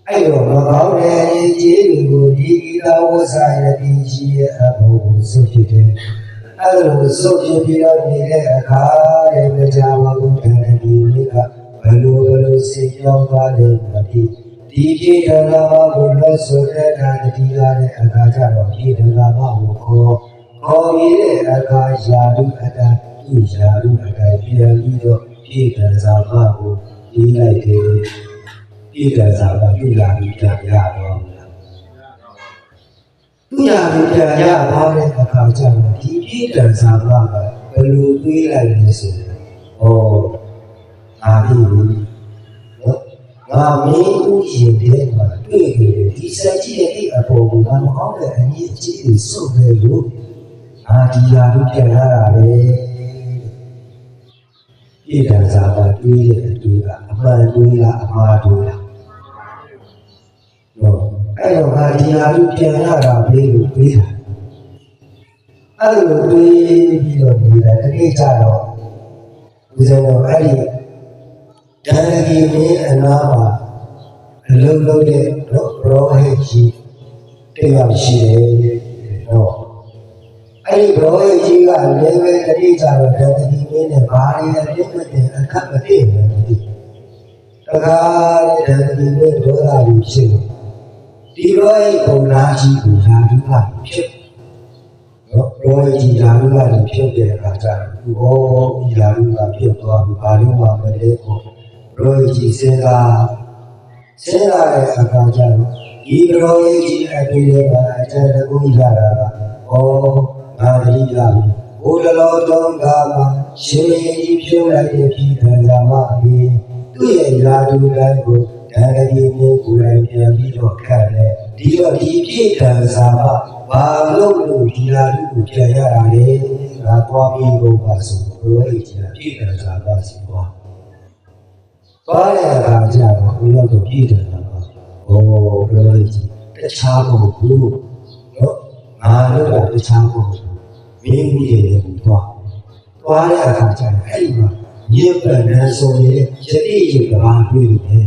S1: အဲ့တော့မကောင်းတဲ့ခြေတွေကိုဒီကိတာဝဇ္ဇယတိရှိတဲ့အဘုံကိုစုဖြစ်တယ်အဲ့လိုစုဖြစ်ပြီးတော့နေတဲ့အခါတဲ့ကြာမဘုရားဒီမိကဘလို့စိတ်ကြောင်းသွားတယ်မသိဒီပြေတနာမကိုလို့ဆိုတဲ့အခါတတိလာတဲ့အခါကျတော့ပြေတနာမကိုခေါ်ပြီးတဲ့အခါယာတုအတ္တသူယာတုအတ္တပြန်ပြီးတော့ပြေတနာမကိုပြီးလိုက်တယ်ပြေတနာမပြုလာပြီးပြန်ရတော့သူရပြီးပြန်ရသွားတဲ့အခါကျတော့ဒီပြေတနာမကဘယ် လူတွေးလိုက်နေဆိုဟောငါပြီနော်ငါမင်းဦးရင်တဲ့မှာတွေ့ကြတယ်ဒီစက်ကြီးရဲ့အဲ့အပေါ်ကငါမကောင်းတဲ့အကြီးအကြီးတွေစုပ်ပဲလို့ငါဒီရာလို့ပြန်လာတာပဲပြည်တော်စာကတွေးတဲ့အတွေးကအမှန်တွေးလားအမှားတွေးလားနော်အဲ့တော့ငါဒီရာလို့ပြန်လာတာပဲလို့တွေးတာအဲ့လိုတွေးပြီးတော့နေတာတကယ်ကြတော့ဒီစံတော်အဲ့ဒီဓာရကြီးမင်းအနာမှာအလုံးလုံးတဲ့ရောဟိကြီးတရားရှိတယ်နော်အဲ့ဒီရောဟိကြီးကလည်းပဲတတိကြတော့ဓာရကြီးမင်းနဲ့ဘာတွေအပြစ်မတင်အခက်မပြည့်နေဘူးတကားတဲ့ဓာရကြီးမင်းဒေါသကြီးဖြစ်လို့ဒီရောဟိပုံနာကြီးကိုယာဓုကဖြစ်နော်ရောဟိကြီးယာဓုကဖြစ်တဲ့အခါကျတော့ဒီယာဓုကဖြစ်သွားပြီဘာလို့မှမလဲကိုရောဟိကြီးစဉ်းစားတဲ့အခါကျတော့ဒီရောဟိကြီးအတွေ့အကြုံအကျဉ်းတကူရတာကငါတိလာပြီဘုရားတော်တုံးကမှာရှင်ကြီးပြုံးလိုက်တဲ့ပြည်ခံရမှာဒီသူ့ရဲ့ယာဓုတိုင်းကိုဓာရကြီးမျိုးကိုယ်တိုင်ပြန်ပြီးတော့ခတ်တယ်ဒီတော့ဒီပြည်ခံစားမှာဘာလို့ဒီယာဓုကိုပြန်ရတာလဲငါသွားပြီးတော့ပါဆိုရောဟိကြီးပြည်ခံစားပါစီပေါ့သွားတဲ့အခါကျတော့ဘုရားတို့ပြည်တယ်လားဘရောဟိကြီးတခြားမဟုတ်ဘူးနော်ငါတို့ကတခြားမဟုတ်ဘူးမင်းကြီးရဲ့ဘူးသွားတဲ့အခါကျတော့အဲ့ဒီမှာမြေပန်နဲ့ဆိုရင်ယတိယုတ်ကဘာတွေ့လို့လဲ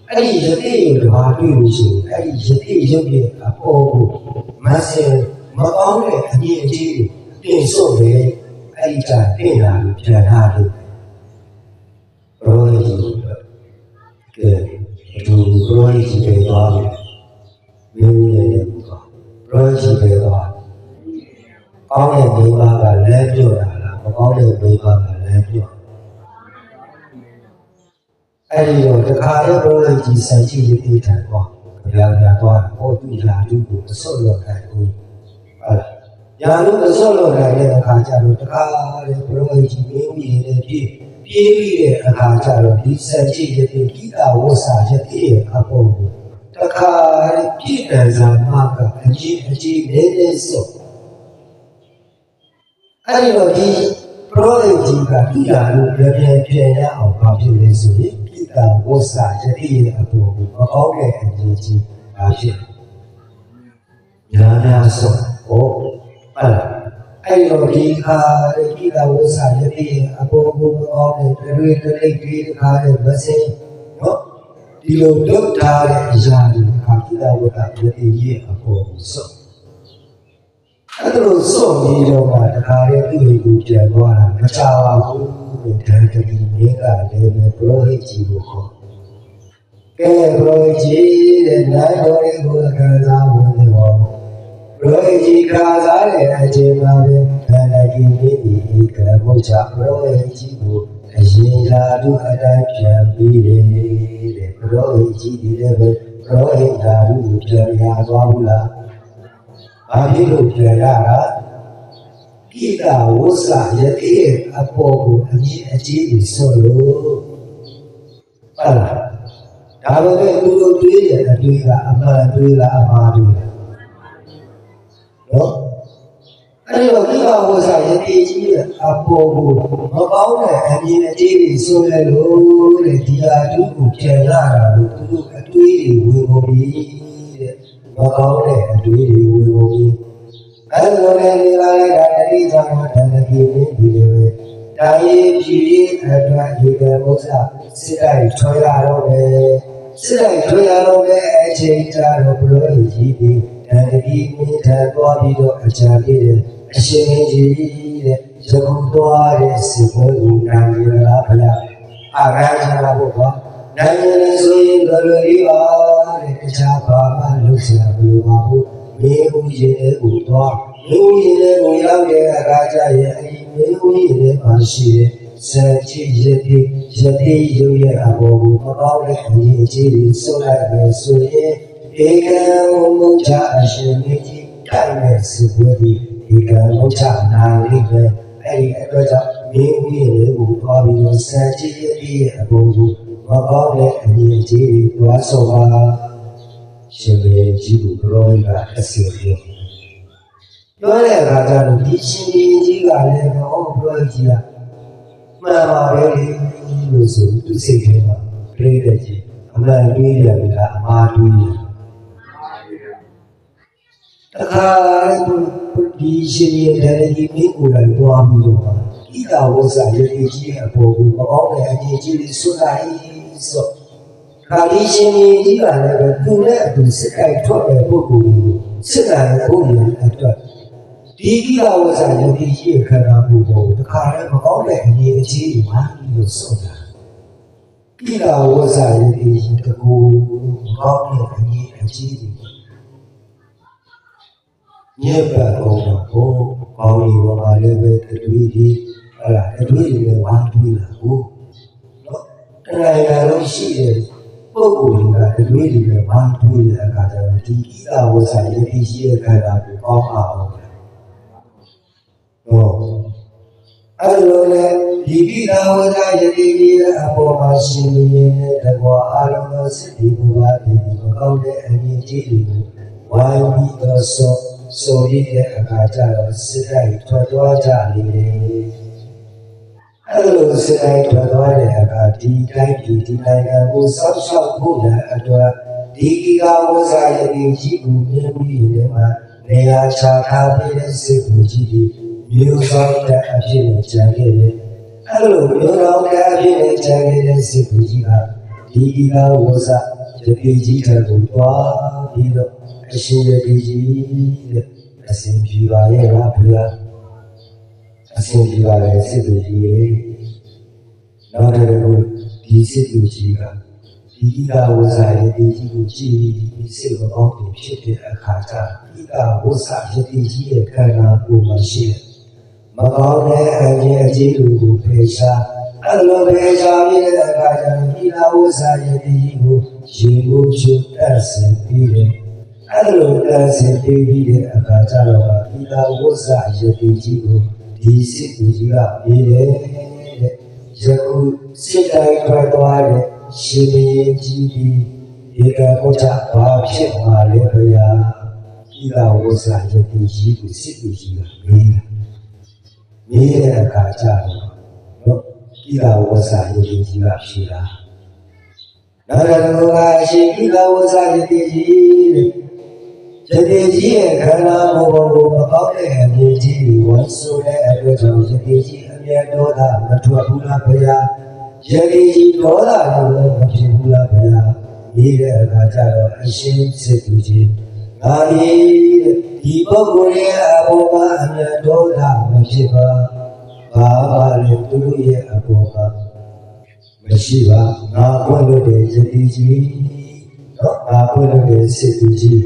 S1: အဲ့ဒီယတိယုတ်ကဘာတွေ့လို့ရှိရင်အဲ့ဒီယတိယုတ်ရဲ့အပေါ်ကိုမဆင်မပေါင်းတဲ့အမြင့်အကြီးကိုပြင်ဆို့လေအဲ့ဒီကျပြင်လာလို့ပြန်လာလို့ရောဟိကြီးကဲဒီရောဟိကြီးပဲသွားတယ်မင်းရဲ့ဘူးသွားရောဟိကြီးပဲသွားကောင်းတဲ့မိဘကလည်းပြောတာလားမကောင်းတဲ့မိဘကလည်းပြောအဲ့ဒီတော့တခါတော့ရောဟိကြီးဆန်ကြည့်ရေးပြီးတယ်ကွာကြပြသွားဟောသူရာသူကိုအစောလို့ခိုင်းဘူးဟုတ်လားရာလို့အစောလို့ခိုင်းတဲ့အခါကျတော့တခါတဲ့ရောဟိကြီးမင်းကြီးရဲ့ပြေးပြီးတဲ့အခါကျတော့ဒီဆန်ကြည့်ရေးပြီးကိတာဝဆာရဲ့အပေါ်ကိုတခါပြည့်တယ်ဇာမကအကြီးနေစောအဲ့ဒီတော့ဒီပရောဟိတ်ကြီးကဒီဟာလို့ပြန်ရအောင်ပါဖြစ်လေဆိုရင်ကိတာဝဆာရဲ့အပေါ်ကိုမကောင်းတဲ့အကြီးပါဖြစ်များစောဟုတ်လားအဲ့တော့ဒီခါကိတာဝဆာရဲ့အပေါ်ကိုမကောင်းတဲ့တွေဒီခါတဲ့မစင်နော်ဒီလိုလုပ်ထားတဲ့အရာတွေခါကိတာဝဆာရဲ့အပေါ်ကိုစောအဲ့လိုစောပြီးတော့မှတခါလေသူ့ကိုပြန်သွားတာမချပါဘူးတဲ့ဓာတ်ကြီးမင်းကလည်းပဲပရောဟိတ်ကြီးကိုခေါ်ကဲပရောဟိတ်ကြီးတဲ့နိုင်တော်လေးကိုခံစားဝင်နေပါပရောဟိတ်ကြီးခံစားတဲ့အချိန်မှာပဲဓာတ်ကြီးမင်းဒီကဘုရားပရောဟိတ်ကြီးကိုအရင်လာသူအတိုင်းပြန်ပြီးတယ်တဲ့ပရောဟိတ်ကြီးဒီလည်းပဲပရောဟိတ်ဓာတ်ကိုပြန်ရသွားဘူးလားဘာဖြစ်လို့ပြန်ရတာကိတာဝဆာရဲ့အပေါ်ကိုအကြီးကြီးဆိုလို့ဟုတ်လားဒါပေမဲ့သူတို့တွေးတဲ့အတွေ့ကအမှန်တွေးလားအမှားတွေးလားနော်အဲ့ဒီတော့ကိတာဝဆာရဲ့ကြီးရဲ့အပေါ်ကိုမကောင်းတဲ့အကြီးကြီးဆိုရလို့တဲ့ဒီဟာသူ့ကိုပြန်ရတာလို့သူတို့အတွေ့တွေဝင်ကုန်ပြီတဲ့မကောင်းတဲ့အတွေ့တွေဝင်ကုန်ပြီအဲ့လိုနဲ့နေလာလိုက်တာတတိယမှာဓာတ်ကြီးပြီးဒီလိုပဲတာရေးပြည်အတွက်ဒီကဘုရားစစ်တိုင်းထွေးလာတော့တယ်စစ်တိုင်းထွေးလာတော့တဲ့အချိန်ကြာတော့ဘလို့ကြီးဒီဓာတ်ကြီးမိထားသွားပြီးတော့အကြံပေးတယ်အရှင်ကြီးတဲ့ရခုသွားတဲ့စစ်ပွဲကိုနိုင်ရလားဗျာအားရကြပါဘုရားနိုင်ရင်ဆိုရင်ဘယ်လိုလေးပါတဲ့တခြားဘာမှလုပ်စရာမလိုပါဘူးမင်းဦးရဲ့ကိုတော့မင်းဦးရဲ့ကိုရောက်တဲ့အခါကျရင်အဲဒီမင်းဦးရဲ့မှာရှိတဲ့စံကြည့်ရတဲ့ရုပ်ရဲ့အပေါ်ကိုမကောင်းတဲ့အရေးအကြီးတွေဆွလိုက်ပဲဆိုရင်ဧကံမုချအရှင်ကြီးတိုင်းမဲ့စစ်ပွဲဒီဧကံမုချနိုင်လိမ့်မယ်အ အဲ့ဒီအတွက်ကြောင့်မင်းကြီးတွေကိုသွားပြီးတော့စံကြည့်ရတဲ့အပေါ်ကိုမကောင်းတဲ့အမြင်ကြီးတွေတွားဆော်ပါရှင်ဘုရင်ကြီးကိုဘရောကအစီအစဉ်ပြောတဲ့အခါကျတော့ဒီရှင်ဘုရင်ကြီးကလည်းတော့ဘရောကြီးကမှန်ပါပဲလို့ဆိုသူစိတ်ထဲမှာပြိတ္တကြီးအမှန်တွေးရတယ်ကအမှားတွေးတယ်တခါဒီရှင်ဘုရင်တဲ့ဒီမင်းကိုယ်တိုင်တွားပြီးတော့ဣဒဝဇ္ဇရေကြီးအပေါ်ကိုမကောင်းတဲ့အမြင်ကြီးတွေဆွလိုက်ဆိုခါဒီရှင်ဘုရင်ကြီးကလည်းသူနဲ့အတူစစ်ကိုက်ထွက်တဲ့ပုဂ္ဂိုလ်ကိုစစ်တိုင်းကိုရတဲ့အတွက်ဒီဣဒဝဇ္ဇရေကြီးရဲ့ခန္ဓာကိုယ်ကိုတခါလည်းမကောင်းတဲ့အမြင်ကြီးတွေမှလို့ဆိုတာဣဒဝဇ္ဇရေကြီးတကူမကောင်းတဲ့အမြင်ကြီးတွေညက်ပတ်ကုန်တော့ဟိုကောင်းကြီးပေါ်မှာလည်းပဲတတွေးကြီးအဲ့ဒါတတွေးတွေလည်းဝမ်းတွေးလာဟုတ်နော်တနိုင်ငံလုံးရှိတဲ့ပုဂ္ဂိုလ်တွေကတတွေးတွေလည်းဝမ်းတွေးတဲ့အခါကျတော့ဒီဣဒဝဇ္ဇရေကြီးရှိတဲ့ခန္ဓာကိုကောင်းအောင်ဟုတ်အဲ့လိုနဲ့ဒီဣဒဝဇ္ဇရေကြီးရဲ့အပေါ်မှာရှင်နေတဲ့တကွာအလုံးစုံစစ်တီဘုရားဒီမကောင်းတဲ့အမြင်ကြီးတွေကိုဝိုင်းပြီးတော့ဆိုရတဲ့အခါကျတော့စစ်တိုင်းထွက်သွားကြလေအဲ့လိုစစ်တိုင်းထွက်သွားတဲ့အခါဒီတိုင်းဒီနိုင်ငံကိုဆောက်ရှောက်ဖို့လည်းအတွက်ဒီကိကဝဇ္ဇရေကြီးကိုမြင်ပြီးတဲ့မှာနေရာချထားပြီးတဲ့စစ်ကိုကြီးဒီမျိုးဆောင်တဲ့အဖြစ်နဲ့ကြံခဲ့တယ်အဲ့လိုမျိုးဆောင်တဲ့အဖြစ်နဲ့ကြံခဲ့တဲ့စစ်ကိုကြီးကဒီကိကဝဇ္ဇရေကြီးတဲ့ကိုသွားပြီးတော့အရှင်ရေကြီးတဲ့အစဉ်ပြေပါရဲ့လားဘုရားအစဉ်ပြေပါရဲ့စစ်သူကြီးရေနောက်တစ်ခုဒီစစ်သူကြီးကဒီဣဒဝဇ္ဇရေကြီးကိုကြည်ပြီးစိတ်မကောင်းဖြစ်တဲ့အခါကျဣဒဝဇ္ဇရေကြီးရဲ့ခန္ဓာကိုယ်မှာရှိတဲ့မကောင်းတဲ့အမြင်အကြီးတွေကိုဖယ်ရှားအဲ့လိုဖယ်ရှားပြီးတဲ့အခါကျဣဒဝဇ္ဇရေကြီးကိုရေကိုချွတ်တက်ဆင်ပြီးတယ်အဲ့လိုတန်ဆင်ပေးပြီးတဲ့အခါကျတော့ဣဒဝဇ္ဇရေကြီးကိုဒီစစ်သူကြီးကပြေးတယ်တဲ့ယခုစစ်တိုင်းထွက်သွားတဲ့ရှင်ဘုရင်ကြီးဒီဧကဘုရားဘာဖြစ်မှာလဲဘုရားဣဒဝဇ္ဇရေကြီးကိုစစ်သူကြီးကမေးတဲ့အခါကျတော့နော်ဣဒဝဇ္ဇရေကြီးကဖြေတာနောက်တော့ကအရှင်ဣဒဝဇ္ဇရေကြီးတဲ့ရေကြီးရဲ့ခန္ဓာကိုယ်ကိုမကောင်းတဲ့အမြင်ကြီးဝန်ဆိုတဲ့အတွက်ကြောင့်ရေကြီးအမြတ်ဒေါသမထွက်ဘူးလားဘုရားရေကြီးဒေါသလည်းမဖြစ်ဘူးလားဘုရားဒီတဲ့အခါကျတော့အရှင်စစ်သူကြီးငါဒီပုဂ္ဂိုလ်ရဲ့အပေါ်မှာအမြတ်ဒေါသမဖြစ်ပါဘာလဲသူတို့ရဲ့အပေါ်မှာမရှိပါငါခွင့်လို့တဲ့ရေကြီးနော်ငါခွင့်လို့တဲ့စစ်သူကြီး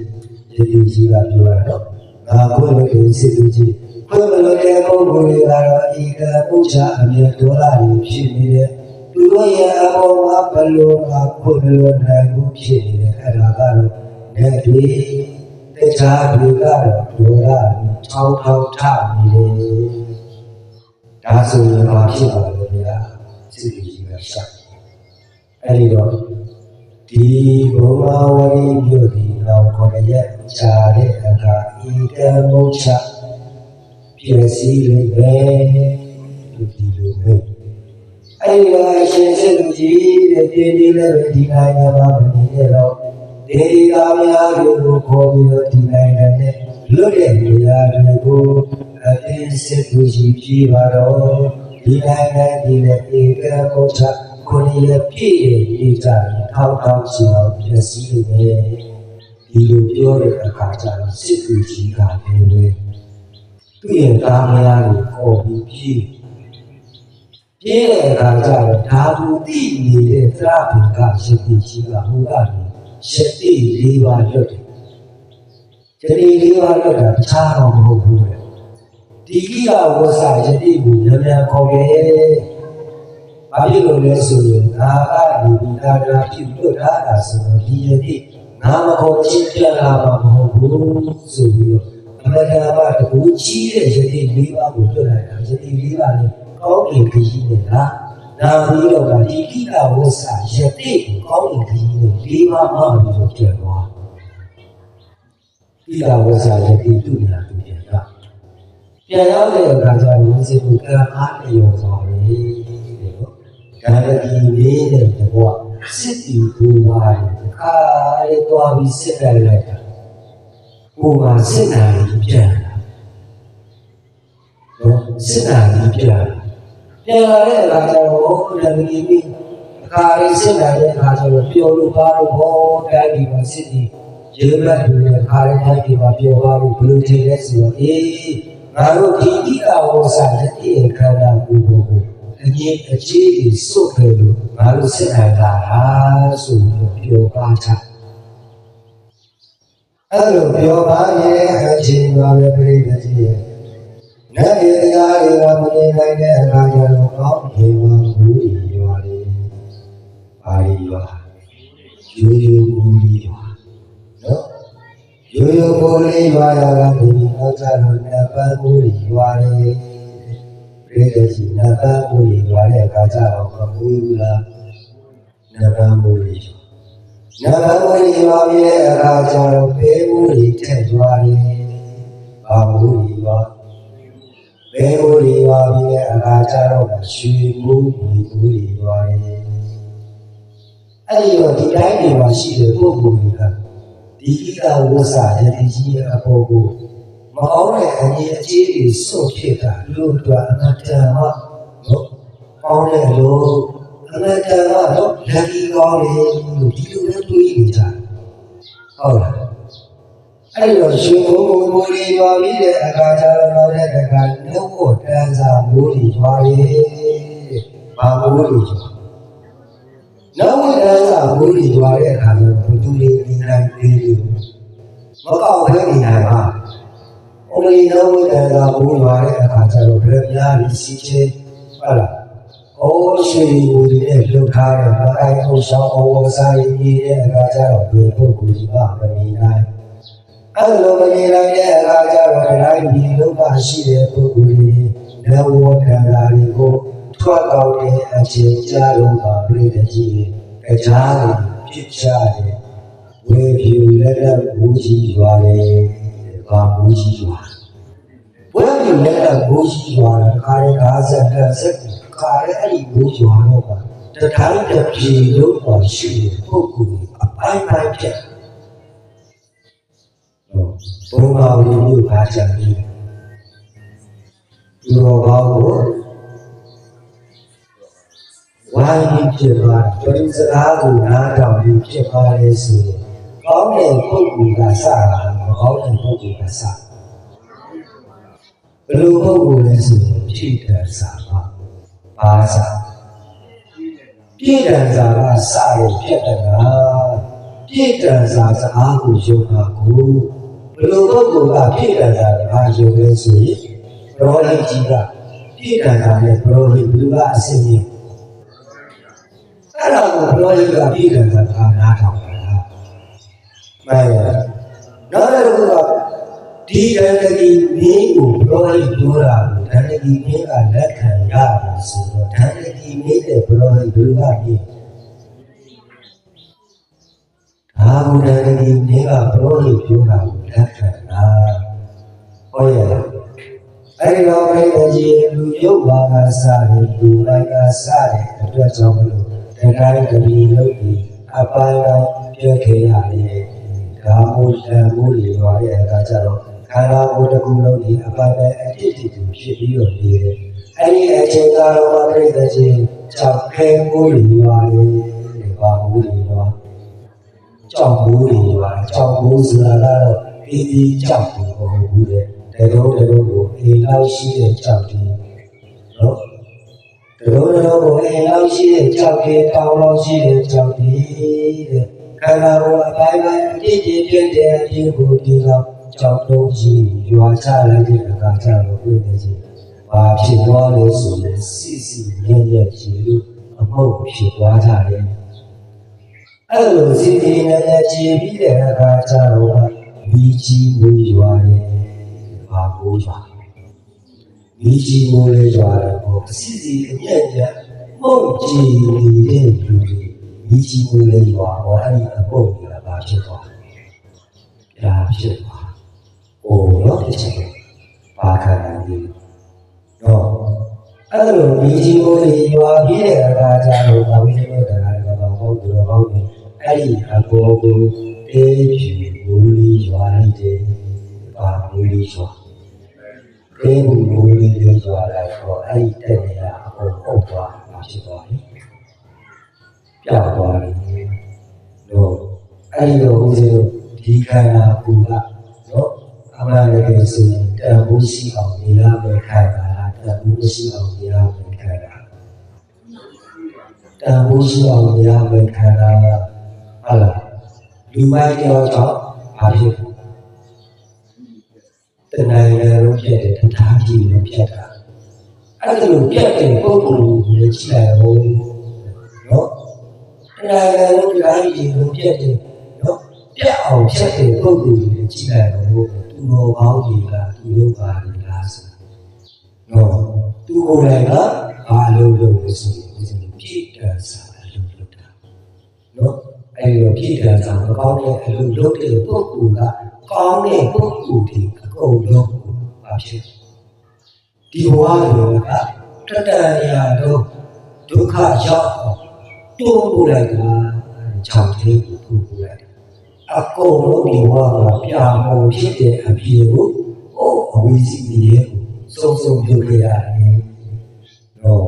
S1: ရေကြီးကပြောတာတော့ငါခွင့်လို့စစ်သူကြီးခွင့်လို့တဲ့ပုဂ္ဂိုလ်တွေကတော့ဧကပု္ပ္ပာအမြတ်ဒေါသတွေဖြစ်နေတဲ့သူတို့ရဲ့အပေါ်မှာဘလို့ငါခွင့်လို့နိုင်မှုဖြစ်နေတယ်အဲ့ဒါကတော့လက်တွေတခြားတွေကတော့ဒေါသထောင်းထနေတယ်ဒါဆိုရင်ဘာဖြစ်ပါလဲဗျာစစ်သူကြီးကရှာအဲ့ဒီတော့ဒီဘုမာဝရီမြို့ဒီနောက်9ရက်ကြာတဲ့အခါဧကမုချပြည့်စည်လို့ပဲဒီလိုပဲအဲ့ဒီတော့အရှင်စစ်သူကြီးတဲ့ပြင်းလေးလည်းဒီနိုင်ငံမှာမနေရတော့ဒေသာများကိုခေါ်ပြီးတော့ဒီနိုင်ငံနဲ့လွတ်တဲ့နေရာတွေကိုအတင်းစစ်သူကြီးပြည်ပါတော့ဒီနိုင်ငံဒီနဲ့ဧကမုချကိုယ်ရပြည့်ရေးကြရင်ထောက်ရှိအောင်ပြည့်စည်နေဒီလိုပြောတဲ့အခါကျတော့စစ်သူကြီးကလည်းသူ့ရဲ့သားမယားကိုခေါ်ပြီးပြေးတဲ့အခါကျတော့ဓာတုတိနေတဲ့သရဘုကရှတိကြီးကဟိုကနေရှတိ၄ပါးလွတ်တယ်ရှတိ၄ပါးလွတ်တာတခြားတော့မဟုတ်ဘူးလေဒီကိကဝဇ္ဇယတိကိုဉာဏ်များခေါ်ခဲ့ဘာဖြစ်လို့လဲဆိုရင်ငါကနေဒီသာဓာဖြစ်လွတ်ထားတာဆိုတော့ဒီယတိငါမခေါ်ချင်းပြန်လာမှာမဟုတ်ဘူးဆိုပြီးတော့ အမှန်တရားကတကူကြီးတဲ့ယတိလေးပါးကိုလွတ်လိုက်တာယတိလေးပါးနဲ့ကောင်းကင်ခရီးနဲ့လားနာပြီးတော့ကဒီကိကဝဆာယတိကိုကောင်းကင်ခရီးနဲ့လေးပါးမှပြီးတော့ပြန်သွားကိကဝဆာယတိသူ့ညာသူပြန်ကပြန်ရောက်တဲ့အခါကျတော့ဝိသေကုကံအားလျော်သွားပြီတဲ့နော်ဒါလည်းဒီလေးတဲ့ဘောစစ်တီဘူပါခါရသွားပြီးစစ်တယ်လိုက်တာဘူပါစစ်တာကြီးပြန်လာနော်စစ်တာကြီးပြန်လာတဲ့အခါကျတော့လည်းဒီနေ့အခါရစစ်တာတဲ့အခါကျတော့ပျော်လို့ပါလို့ဟောတိုင်းဒီမှာစစ်တီရေမတ်တွေနဲ့ခါရတိုင်းဒီမှာပျော်ပါလို့ဘလို့ထင်လဲဆိုတော့ငါတို့ဒီတိကဝဆာရဲ့အခါကဘူဘူအကြီးအခြေစုပ်ခဲ့လို့ငါတို့စစ်နိုင်တာဆိုပြီးပြောပါချအဲ့လိုပြောပါရဲ့အချိန်ပါပဲပြိတ္တိရဲ့နဲ့ဒီတရားတွေကမနေနိုင်တဲ့အခါကျတော့ကောင်းနေပါဘူးရွာလေးပါရီရွာရိုးရိုးဘူးရွာနော်ရိုးရိုးဘူးရွာရကဒီနောက်ကျတော့နတ်ပန်းဘူးရွာလေးပြိတ္တိနတ်ပန်းဘူးရွာတဲ့အခါကျတော့မဘူးလားနတ်ပန်းဘူးနတ်ပန်းဘူးရွာပြီးတဲ့အခါကျတော့ဘေးဘူးထက်ရွာလေးပါဘူးရွာဘေးဘူးရွာပြီးတဲ့အခါကျတော့ရွှေဘူးရွာလေးအဲ့ဒီတော့ဒီတိုင်းတွေမှာရှိတဲ့ပုဂ္ဂိုလ်တွေကဒီကိကဝဆာယတိကြီးရဲ့အဖို့ကိုမအောင်တဲ့အငြိအကျေးတွေစွန့်ဖြစ်တာလို့တို့အနတ္တမနော်ကောင်းတဲ့လို့အနတ္တမနော်လက်ကြီးကောင်းတယ်လို့ဒီလိုမျိုးတွေးနေကြဟုတ်လားအဲ့တော့ရှင်ဘုံဘုံလေးပါပြီးတဲ့အခါကျတော့တဲ့အခါနှုတ်ကိုတန်းစာမိုးကြီးပါလေဘာမိုးကြီးနောက်ဝိဒန်းစာမိုးကြီးပါတဲ့အခါကျတော့ဘုသူလေးနေနိုင်သေးလို့မကောက်ဘဲနေနိုင်ပါအမေနောက်ဝိဒန်းစာမိုးပါတဲ့အခါကျတော့ဘယ်များပြီးစီချေဟုတ်လားအိုးရွှေဘူတွေနဲ့လှုပ်ထားတဲ့ဘာအိုင်အုပ်ဆောင်အော်စာရင်းကြီးတဲ့အခါကျတော့ဒီပုဂ္ဂိုလ်ကြီးကမနေနိုင်အဲ့လိုမနေနိုင်တဲ့အခါကျတော့တိုင်းဒီလောကရှိတဲ့ပုဂ္ဂိုလ်ကြီးနဝကံလာတွေကိုထွက်ကောက်တဲ့အချိန်ကြာတော့ပါပြိတ္တိအကြားတွေဖြစ်ကြတယ်ဝေဖြူလက်လက်ဘူးကြီးရွာလေဘာဘူးကြီးရွာဝေဖြူလက်လက်ဘူးကြီးရွာခါရဲကားဆက်လက်ဆက်ခါရဲအဲ့ဒီဘူးရွာတော့ပါတထိုင်းတစ်ပြေလုံးပါရှိတဲ့ပုဂ္ဂိုလ်အပိုင်းပိုင်းဖြစ်ဘုရားဝိညုခါချံပြီးဒီဘောကောကိုဝိုင်းပြီးဖြစ်သွားတယ်ပရိစကားကိုနားထောင်ပြီးဖြစ်သွားတယ်ဆိုရင်ကောင်းတဲ့ပုဂ္ဂိုလ်ကစတာမကောင်းတဲ့ပုဂ္ဂိုလ်ကစဘယ်လိုပုဂ္ဂိုလ်လဲဆိုရင်ဖြည့်တယ်စာပါဘာစာပြည့်တယ်စာကစရဖြစ်တယ်လားပြည့်တယ်စာစအားကိုယုံတာကိုဘယ်လိုပုဂ္ဂိုလ်ကပြည့်တယ်စာအားယုံလဲဆိုရင်ဘရောဟိတ်ကြီးကပြည့်တယ်စာနဲ့ဘရောဟိတ်ဘယ်လိုကအစင်းကြီးအဲ့ဒါကိုဘရောဟိတ်ကပြည့်တယ်စာကနားထောင်တာမှန်ရဲ့နောက်တစ်ခုကဒီတန်တကီမင်းကိုဘရောဟိတ်ပြောတာကိုတန်တကီမင်းကလက်ခံရတယ်ဆိုတော့တန်တကီမင်းတဲ့ဘရောဟိတ်ဘယ်လိုကပြည့်ဒါဘုရားတကီမင်းကဘရောဟိတ်ပြောတာကိုလက်ခံတာဟုတ်ရဲ့အဲ့ဒီတော့ဘယ်လိုကြီးလူရုပ်ပါကစားတယ်လူလိုက်ကစားတယ်အတွက်ကြောင့်မလို့တတိုင်းတပီလုံးပြီးအပိုင်းပိုင်းပြည့်ခဲ့ရတယ်ဒါမို့တန်မိုးတွေပါတဲ့အခါကျတော့ခန္ဓာကိုယ်တစ်ခုလုံးဒီအပိုင်းပိုင်းအတိတ်တူဖြစ်ပြီးတော့နေတယ်အဲ့ဒီအချိန်ကတော့ပြိတ္တချင်းကြောက်ခဲမိုးတွေပါတယ်ဘာမိုးတွေပါကြောက်မိုးတွေပါကြောက်မိုးဆိုတာကတော့ဒီကြောက်ကိုဟောဘူးတဲ့တရုံးကိုအိမ်လောက်ရှိတဲ့ကြောက်ဒီနော်တရုံးကိုအိမ်လောက်ရှိတဲ့ကြောက်ဒီတောင်လောက်ရှိတဲ့ကြောက်ဒီတဲ့ခန္ဓာကိုယ်အပိုင်းပိုင်းအတိတ်ဖြစ်တဲ့အဖြစ်ကိုဒီလောက်ကြောက်တော့ကြီးရွာချလိုက်တဲ့အခါကျတော့ပြည့်နေကြီးဘာဖြစ်သွားလဲဆိုရင်စီရဲ့ကြီးလို့အမှုဖြစ်သွားကြတယ်အဲ့လိုစီရဲ့ကြီးပြီးတဲ့အခါကျတော့ဒီကြီးကိုရွာတယ် မိုးရွာမီးကြီးမိုးလေးရွာတယ်ပေါ့အစီအစီအမြက်မြက်မှုတ်ကြည့်နေတဲ့လူတွေမီးကြီးမိုးလေးရွာတော့အဲ့ဒီအပုတ်ကြီးကဘာဖြစ်သွားလဲဒါဖြစ်သွားโอ้ရောတစ်ချက်ဘာခန္ဓာကြီးတော့အဲ့လိုမီးကြီးမိုးလေးရွာပြီးတဲ့အခါကျတော့ဘာဝိသေနတရားကဘာဟုတ်တယ်ဟုတ်တယ်အဲ့ဒီအပေါ်ကိုတေးဖြူမိုးလေးရွာလိုက်တယ်ဘာမိုးလေးရွာတေးမိုးလေးရွာလိုက်တော့အဲ့ဒီတက်နေရအပေါ်ဟုတ်သွားမှာဖြစ်သွားတယ်ပြောက်သွားတယ်တော့အဲ့ဒီလိုဦးဇင်းတို့ဒီခန္ဓာကိုယ်ကနော်အမှန်တကယ်ဆိုရင်တန်ဖိုးရှိအောင်နေရမယ်ခန္ဓာတန်ဖိုးရှိအောင်နေရမယ်ခန္ဓာတန်ဖိုးရှိအောင်နေရမယ်ခန္ဓာဟုတ်လားလူမိုက်ကြောင့်ဘာဖြစ်တဏှာလည်းလုံးပြတ်တယ်တရားကြီးလုံးပြတ်တာအဲ့ဒါလိုပြတ်တဲ့ပုဂ္ဂိုလ်ကိုလည်းကြည့်လိုက်အောင်နော်တဏှာလည်းလုံးတရားကြီးလုံးပြတ်တယ်နော်ပြတ်အောင်ဖြတ်တဲ့ပုဂ္ဂိုလ်ကိုလည်းကြည့်လိုက်အောင်သူတော်ကောင်းကြီးကသူတို့ပါလိလားဆိုနော်သူကိုယ်တိုင်ကဘာလို့လို့ဆိုရင်ဒီလိုပြည့်တယ်ဆိုတာလို့လုပ်တာနော်အဲ့လိုပြည့်တယ်ဆိုတာမကောင်းတဲ့အလုပ်လုပ်တဲ့ပုဂ္ဂိုလ်ကကောင်းတဲ့ပုဂ္ဂိုလ်ဒီအကုန်လုံးဘာဖြစ်ဒီဘဝတွေကတတန်ရာတော့ဒုက္ခရောက်တွန်းပို့လိုက်တာခြောက်သေးကိုပို့လိုက်အကုန်လုံးဒီဘဝကပြာမုံဖြစ်တဲ့အဖြစ်ကိုအဝိဇ္ဇီရဲ့စုံစုံပြုတ်ခဲ့ရတယ်တော့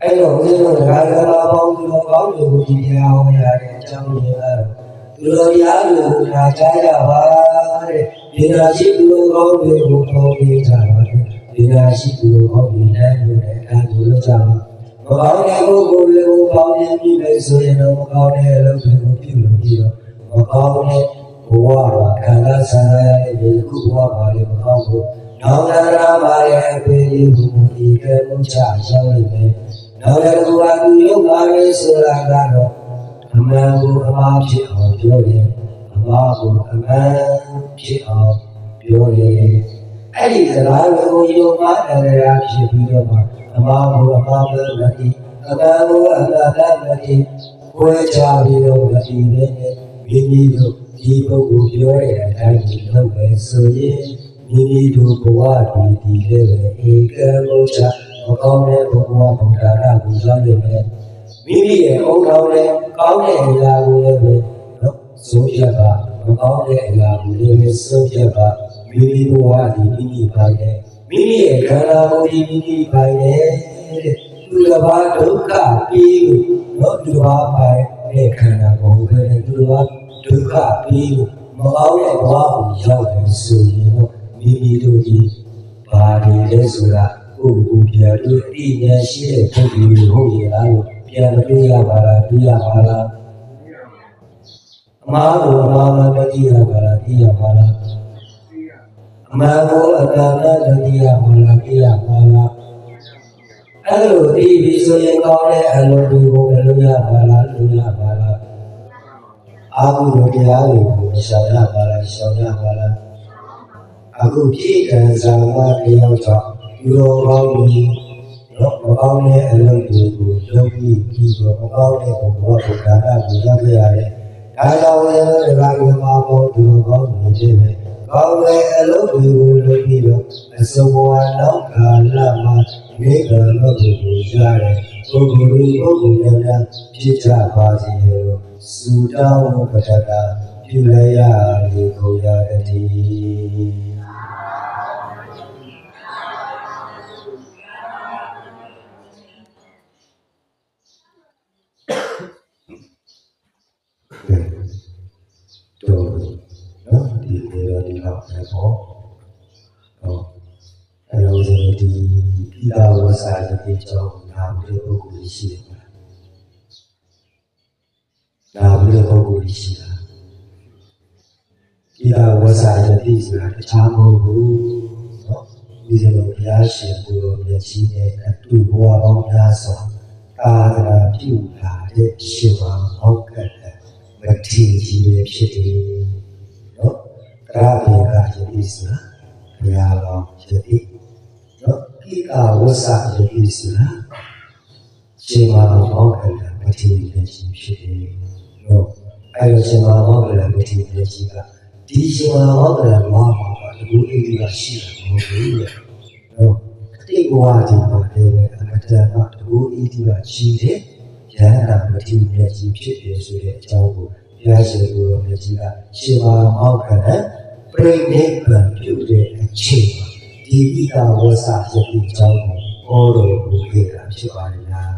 S1: အဲ့တော့ဦးဇင်းတို့ဒကာဒကာပေါင်းသူတော်ကောင်းတွေကိုဒီတရားဟောရတဲ့အကြောင်းရင်းကတော့သူတော်တရားတွေကိုနာကြားရပါတဲ့ဒီနာရှိသူတော်ကောင်းတွေကိုပေါ်ပေးကြပါတဲ့ဒီနာရှိသူတော်ကောင်းတွေလည်းမျိုးနဲ့အဲလိုလုပ်ကြပါမကောင်းတဲ့ပုဂ္ဂိုလ်တွေကိုပေါင်းရင်ပြီးမယ်ဆိုရင်တော့မကောင်းတဲ့အလုပ်တွေကိုပြုလုပ်ပြီးတော့မကောင်းတဲ့ဘဝမှာခန္ဓာဆန္ဒရတဲ့ဒီခုဘဝမှာလည်းမကောင်းဘူးနောက်လာပါရဲ့အပေလေးကိုဒီကဲမှုချရောက်နေတယ်နောက်လည်းဘုရားသူရုပ်ပါလေဆိုတာကတော့အမှန်ကိုအမှားဖြစ်အောင်ပြောရင်အမှားကိုအမှန်ဖြစ်အောင်ပြောရင်အဲ့ဒီစကားကိုယုံမှားတရားဖြစ်ပြီးတော့မှအမှားကိုအမှားပဲမသိအမှန်ကိုအမှန်ပဲမသိဝဲချပြီးတော့မသိနဲ့မိမိတို့ဒီပုဂ္ဂိုလ်ပြောတဲ့အတိုင်းဒီလုပ်ပဲဆိုရင်မိမိတို့ဘဝတွေဒီလည်းပဲဧကမုချမကောင်းတဲ့ဘဝဘုရားရကိုရောက်နေတယ်မိမိရဲ့အုံတော်နဲ့ကောင်းတဲ့အရာကိုလည်းပဲနော်ဆုံးဖြတ်ပါမကောင်းတဲ့အရာကိုလည်းပဲဆုံးဖြတ်ပါမိမိဘဝဒီမိမိပိုင်တယ်မိမိရဲ့ခန္ဓာကိုယ်ဒီမိမိပိုင်တယ်တဲ့သူတစ်ပါးဒုက္ခပြီးနော်သူတစ်ပါးပိုင်တဲ့ခန္ဓာကိုယ်ပဲသူတစ်ပါးဒုက္ခပြီးမကောင်းတဲ့ဘဝကိုရောက်နေဆိုရင်တော့မိမိတို့ဒီဘာတွေလဲဆိုတာကိုယ်ကိုပြန်ပြီးအတိအကျရှိတဲ့ပုဂ္ဂိုလ်တွေဟုတ်ရဲ့လားလို့ပြန်မတွေ့ရပါလားတွေ့ရပါလားအမှားကိုအမှားမသိရပါလားသိရပါလားအမှန်ကိုအမှန်နဲ့သိရပါလားသိရပါလားအဲ့လိုဒီဆိုရင်ကောင်းတဲ့အလုပ်တွေကိုလုပ်ရပါလားလုပ်ရပါလားအာဟုလိုတရားတွေကိုရှောင်ရပါလားရှောင်ရပါလားအခုပြည့်ကံစားမတရားကြောင့်ဒီလိုကောင်းပြီးတော့မကောင်းတဲ့အလုပ်တွေကိုလုပ်ပြီးတော့မကောင်းတဲ့ဘဝကိုဒါနကိုလုပ်ရရတယ်။ဒါကြောင့်လည်းဒီလိုမျိုးပေါ့ဒီလိုကောင်းနေခြင်းပဲ။ကောင်းတဲ့အလုပ်တွေကိုလုပ်ပြီးတော့အစဘဝနောက်ကာလမှာမိဂံလုပ်ကိုရတယ်။ပုဂ္ဂိုလ်များဖြစ်ကြပါစေလို့သုတောင်းပတ္တတာပြုလိုက်ရလေကိုရတည်း။တို့နော်ဒီနေရာဒီလောက်ပဲပေါ့ဟုတ်အဲ့လိုဆိုဒီပိဋကဝါစာတိကျောင်းနာမည်ပုဂ္ဂိုလ်ရှိတယ်နာမည်ပုဂ္ဂိုလ်ရှိတာပိဋကဝါစာတိဆိုတာတခြားမဟုတ်ဘူးနော်ဒီလိုဘုရားရှင်ကိုယ်တော်မြတ်ကြီးနဲ့အတူဘဝပေါင်းများစွာကာသနာပြုလာတဲ့ရှင်မဟောက်ကတဲ့မထင်ကြီးတွေဖြစ်တယ်နော်တရားဘေကယတိဆိုတာ ဘုရားတော်ယတိနော်ကိကဝဆယတိဆိုတာရှင်မမောက္ခလပတိလက်ရှိဖြစ်တယ်နော်အဲ့တော့ရှင်မမောက္ခလပတိလက်ရှိကဒီရှင်မမောက္ခလဘာမှာတကူအိဒီကရှိတာမဟုတ်ဘူးလေနော်အတိတ်ဘဝဒီမှာလည်းအမတန်မှတကူအိဒီကရှိတယ်ယန္တာပတိလက်ရှိဖြစ်တယ်ဆိုတဲ့အကြောင်းကိုဘုရားရှင်ကိုယ်တော်မြတ်ကြီးကရှင်မမောက္ခလပြိဋိဘံပြုတဲ့အချိန်ဒီဣဒဝဆယတိအကြောင်းကိုဟောတော်မူခဲ့တာဖြစ်ပါလေလား